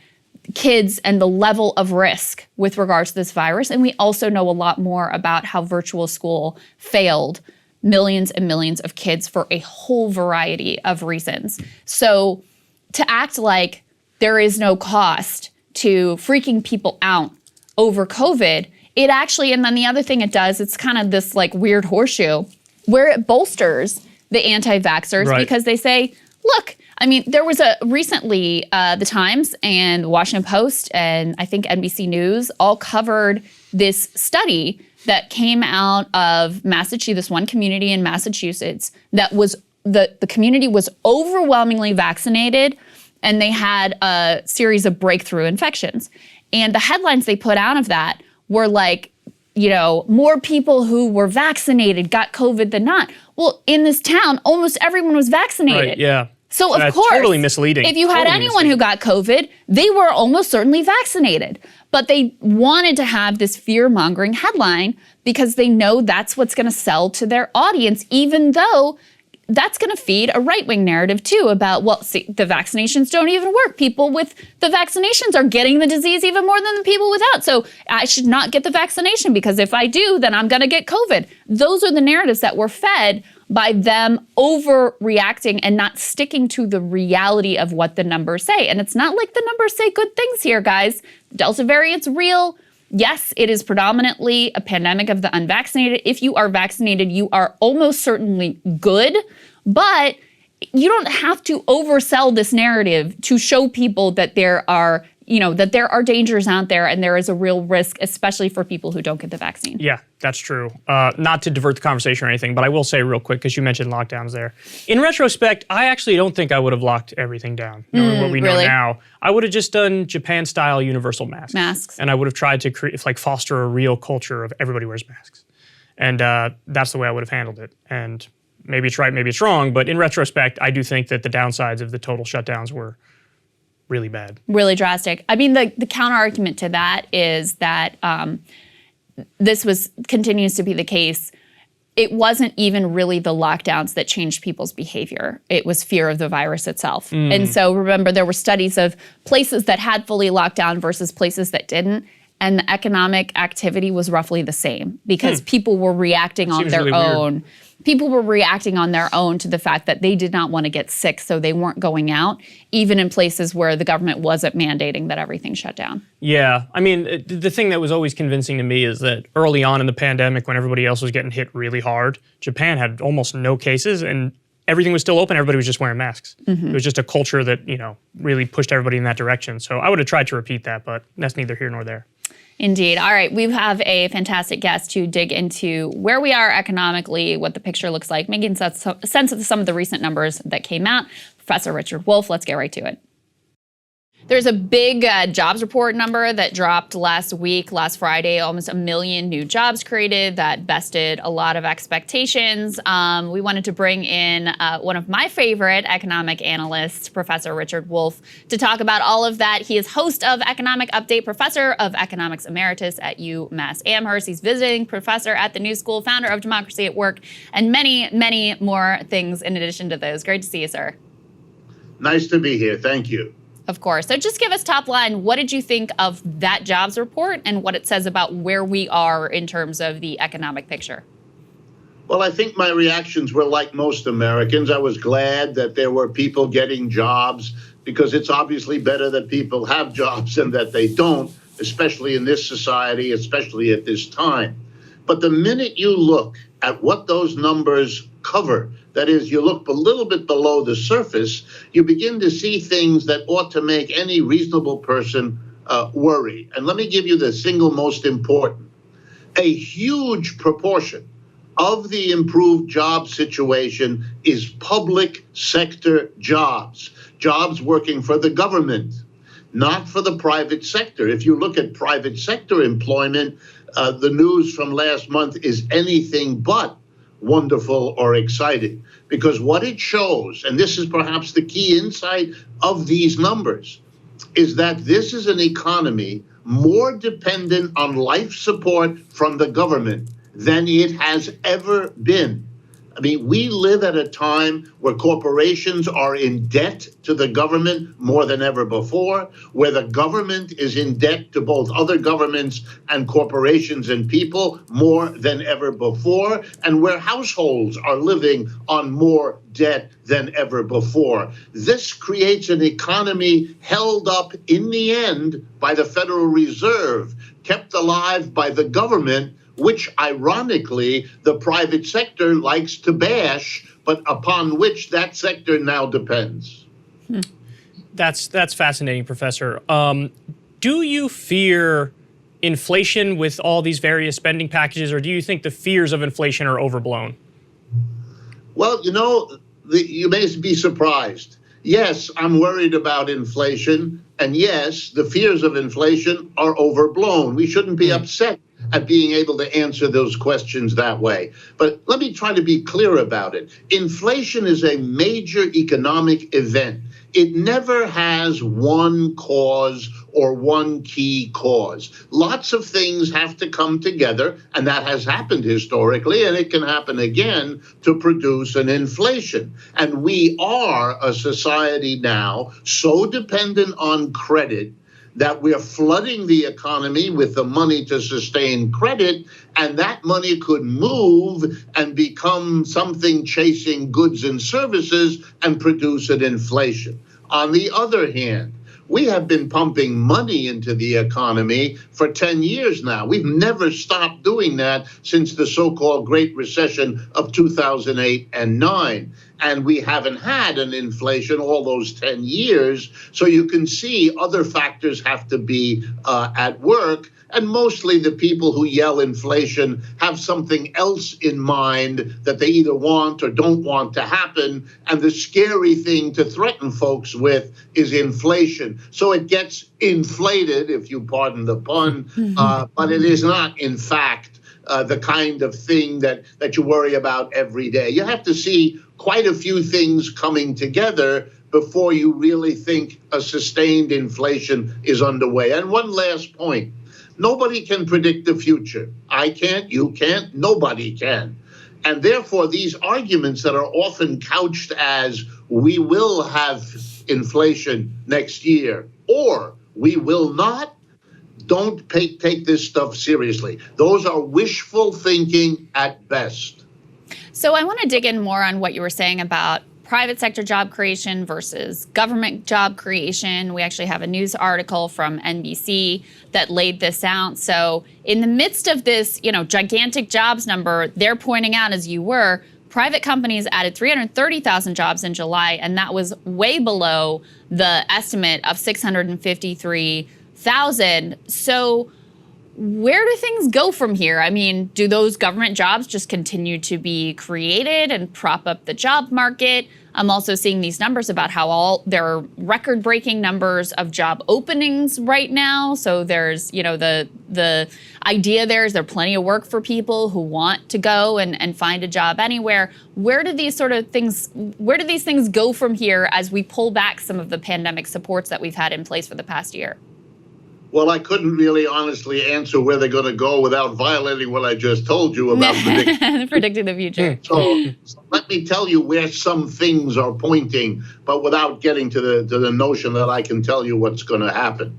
kids and the level of risk with regards to this virus. And we also know a lot more about how virtual school failed millions and millions of kids for a whole variety of reasons. So to act like there is no cost to freaking people out over COVID, it actually, and then the other thing it does, it's kind of this like weird horseshoe where it bolsters the anti-vaxxers because they say, look, I mean, there was recently the Times and the Washington Post and I think NBC News all covered this study that came out of Massachusetts, this one community in Massachusetts that was, the community was overwhelmingly vaccinated and they had a series of breakthrough infections. And the headlines they put out of that were like, more people who were vaccinated got COVID than not. Well, in this town, almost everyone was vaccinated. Right, yeah. So of That's course, totally misleading. If you had anyone who got COVID, they were almost certainly vaccinated. But they wanted to have this fear-mongering headline because they know that's what's going to sell to their audience, even though that's going to feed a right-wing narrative too about, well, see, the vaccinations don't even work. People with the vaccinations are getting the disease even more than the people without. So I should not get the vaccination because if I do, then I'm going to get COVID. Those are the narratives that were fed by them overreacting and not sticking to the reality of what the numbers say. And it's not like the numbers say good things here, guys. Delta variant's real. Yes, it is predominantly a pandemic of the unvaccinated. If you are vaccinated, you are almost certainly good, but you don't have to oversell this narrative to show people that there are, that there are dangers out there and there is a real risk, especially for people who don't get the vaccine. Yeah, that's true. Not to divert the conversation or anything, but I will say real quick, because you mentioned lockdowns there. In retrospect, I actually don't think I would have locked everything down. Knowing what we know now, I would have just done Japan-style universal masks. And I would have tried to foster a real culture of everybody wears masks. And that's the way I would have handled it. And maybe it's right, maybe it's wrong, but in retrospect, I do think that the downsides of the total shutdowns were really bad. Really drastic. I mean, the counter argument to that is that this continues to be the case. It wasn't even really the lockdowns that changed people's behavior. It was fear of the virus itself. And so remember, there were studies of places that had fully locked down versus places that didn't. And the economic activity was roughly the same because people were reacting on their own. People were reacting on their own to the fact that they did not want to get sick, so they weren't going out, even in places where the government wasn't mandating that everything shut down. Yeah, I mean, the thing that was always convincing to me is that early on in the pandemic, when everybody else was getting hit really hard, Japan had almost no cases and everything was still open. Everybody was just wearing masks. It was just a culture that, really pushed everybody in that direction. So I would have tried to repeat that, but that's neither here nor there. Indeed. All right, we have a fantastic guest to dig into where we are economically, what the picture looks like, making sense of some of the recent numbers that came out. Professor Richard Wolff, let's get right to it. There's a big jobs report number that dropped last Friday, almost 1 million new jobs created. That bested a lot of expectations. We wanted to bring in one of my favorite economic analysts, Professor Richard Wolff, to talk about all of that. He is host of Economic Update, professor of economics emeritus at UMass Amherst. He's visiting professor at the New School, founder of Democracy at Work, and many, many more things in addition to those. Great to see you, sir. Nice to be here. Thank you. Of course. So just give us top line. What did you think of that jobs report and what it says about where we are in terms of the economic picture? Well, I think my reactions were like most Americans. I was glad that there were people getting jobs because it's obviously better that people have jobs than that they don't, especially in this society, especially at this time. But the minute you look at what those numbers cover, that is, you look a little bit below the surface, you begin to see things that ought to make any reasonable person worry. And let me give you the single most important. A huge proportion of the improved job situation is public sector jobs, jobs working for the government, not for the private sector. If you look at private sector employment, the news from last month is anything but wonderful or exciting, because what it shows, and this is perhaps the key insight of these numbers, is that this is an economy more dependent on life support from the government than it has ever been. I mean, we live at a time where corporations are in debt to the government more than ever before, where the government is in debt to both other governments and corporations and people more than ever before, and where households are living on more debt than ever before. This creates an economy held up in the end by the Federal Reserve, kept alive by the government, which ironically the private sector likes to bash, but upon which that sector now depends. That's fascinating, Professor. Do you fear inflation with all these various spending packages, or do you think the fears of inflation are overblown? Well, you know, you may be surprised. Yes, I'm worried about inflation, and yes, the fears of inflation are overblown. We shouldn't be upset at being able to answer those questions that way. But let me try to be clear about it. Inflation is a major economic event. It never has one cause or one key cause. Lots of things have to come together, and that has happened historically, and it can happen again to produce an inflation. And we are a society now so dependent on credit that we're flooding the economy with the money to sustain credit, and that money could move and become something chasing goods and services and produce an inflation. On the other hand, we have been pumping money into the economy for 10 years now. We've never stopped doing that since the so-called Great Recession of 2008 and 9. And we haven't had an inflation all those 10 years. So you can see other factors have to be at work. And mostly the people who yell inflation have something else in mind that they either want or don't want to happen. And the scary thing to threaten folks with is inflation. So it gets inflated, if you pardon the pun, but it is not, in fact, the kind of thing that you worry about every day. You have to see quite a few things coming together before you really think a sustained inflation is underway. And one last point. Nobody can predict the future. I can't, you can't, nobody can. And therefore, these arguments that are often couched as we will have inflation next year or we will not, don't take this stuff seriously. Those are wishful thinking at best. So I want to dig in more on what you were saying about private sector job creation versus government job creation. We actually have a news article from NBC that laid this out. So in the midst of this, gigantic jobs number, they're pointing out, as you were, private companies added 330,000 jobs in July, and that was way below the estimate of 653,000. So where do things go from here? I mean, do those government jobs just continue to be created and prop up the job market? I'm also seeing these numbers about how there are record-breaking numbers of job openings right now. So there's, the idea there plenty of work for people who want to go and find a job anywhere. Where do these things go from here as we pull back some of the pandemic supports that we've had in place for the past year? Well, I couldn't really honestly answer where they're going to go without violating what I just told you about predicting the future. So let me tell you where some things are pointing, but without getting to the notion that I can tell you what's going to happen.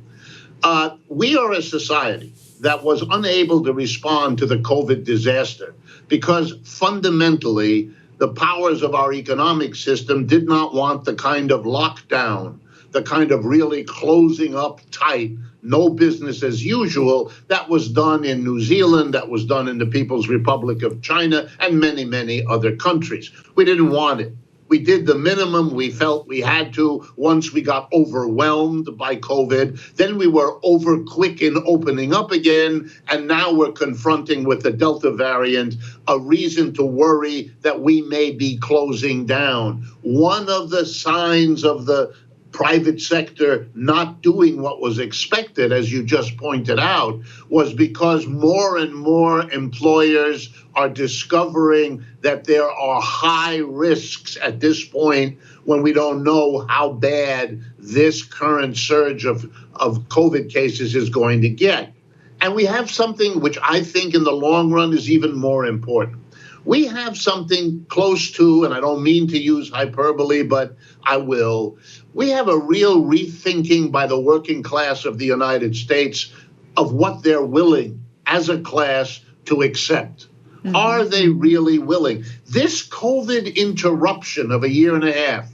We are a society that was unable to respond to the COVID disaster because fundamentally the powers of our economic system did not want the kind of lockdown, the kind of really closing up tight, no business as usual that was done in New Zealand, that was done in the People's Republic of China, and many, many other countries. We didn't want it. We did the minimum we felt we had to once we got overwhelmed by COVID. Then we were over quick in opening up again. And now we're confronting with the Delta variant a reason to worry that we may be closing down. One of the signs of the private sector not doing what was expected, as you just pointed out, was because more and more employers are discovering that there are high risks at this point when we don't know how bad this current surge of COVID cases is going to get. And we have something which I think in the long run is even more important. We have something close to, and I don't mean to use hyperbole, but I will. We have a real rethinking by the working class of the United States of what they're willing as a class to accept. Mm-hmm. Are they really willing? This COVID interruption of a year and a half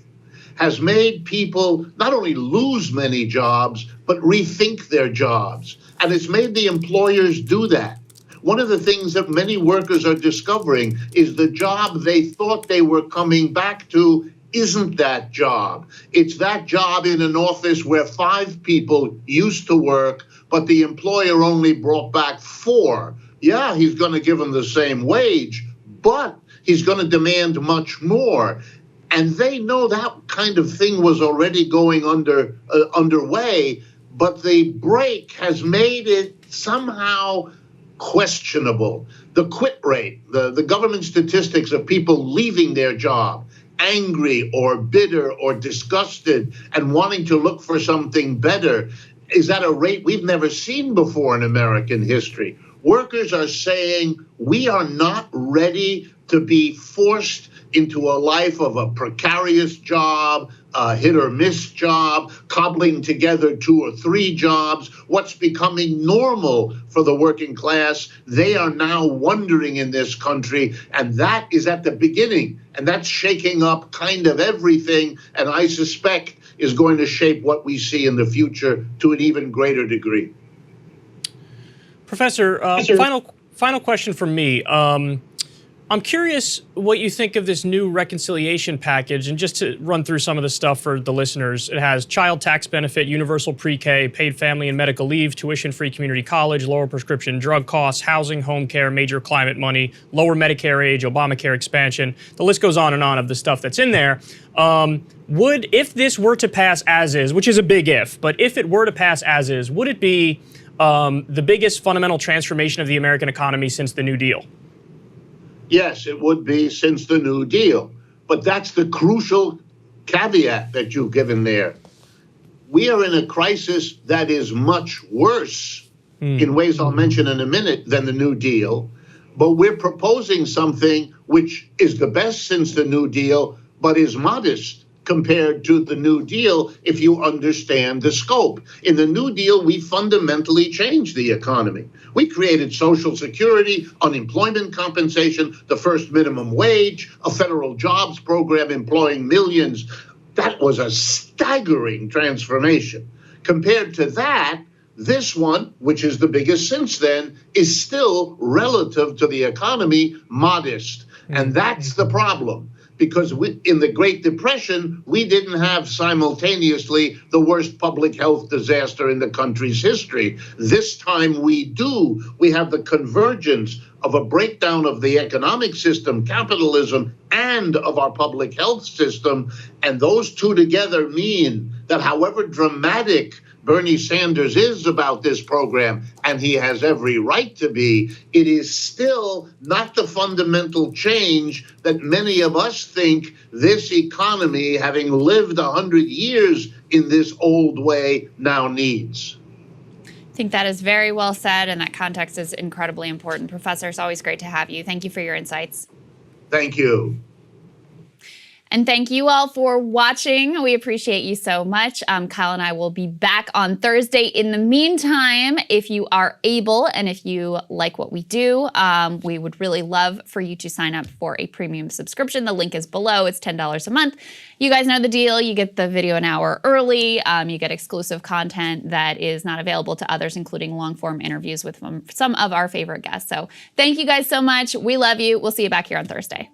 has made people not only lose many jobs, but rethink their jobs. And it's made the employers do that. One of the things that many workers are discovering is the job they thought they were coming back to isn't that job. It's that job in an office where 5 people used to work, but the employer only brought back 4. Yeah, he's going to give them the same wage, but he's going to demand much more. And they know that kind of thing was already going underway, but the break has made it somehow questionable. The quit rate, the government statistics of people leaving their job, angry or bitter or disgusted and wanting to look for something better, is at a rate we've never seen before in American history. Workers are saying we are not ready to be forced into a life of a precarious job, a hit or miss job, cobbling together 2 or 3 jobs, what's becoming normal for the working class. They are now wondering in this country, and that is at the beginning, and that's shaking up kind of everything, and I suspect is going to shape what we see in the future to an even greater degree. Professor, final question from me. I'm curious what you think of this new reconciliation package, and just to run through some of the stuff for the listeners. It has child tax benefit, universal pre-K, paid family and medical leave, tuition-free community college, lower prescription drug costs, housing, home care, major climate money, lower Medicare age, Obamacare expansion. The list goes on and on of the stuff that's in there. If this were to pass as is, which is a big if, but if it were to pass as is, would it be the biggest fundamental transformation of the American economy since the New Deal? Yes, it would be since the New Deal. But that's the crucial caveat that you've given there. We are in a crisis that is much worse in ways I'll mention in a minute than the New Deal. But we're proposing something which is the best since the New Deal, but is modest compared to the New Deal if you understand the scope. In the New Deal, we fundamentally changed the economy. We created Social Security, unemployment compensation, the first minimum wage, a federal jobs program employing millions. That was a staggering transformation. Compared to that, this one, which is the biggest since then, is still, relative to the economy, modest. And that's the problem. Because in the Great Depression, we didn't have simultaneously the worst public health disaster in the country's history. This time we do. We have the convergence of a breakdown of the economic system, capitalism, and of our public health system. And those two together mean that however dramatic Bernie Sanders is about this program, and he has every right to be, it is still not the fundamental change that many of us think this economy, having lived 100 years in this old way, now needs. think that is very well said, and that context is incredibly important. Professor, it's always great to have you. Thank you for your insights. Thank you. And thank you all for watching. We appreciate you so much. Kyle and I will be back on Thursday. In the meantime, if you are able and if you like what we do, we would really love for you to sign up for a premium subscription. The link is below. It's $10 a month. You guys know the deal. You get the video an hour early. You get exclusive content that is not available to others, including long-form interviews with some of our favorite guests. So thank you guys so much. We love you. We'll see you back here on Thursday.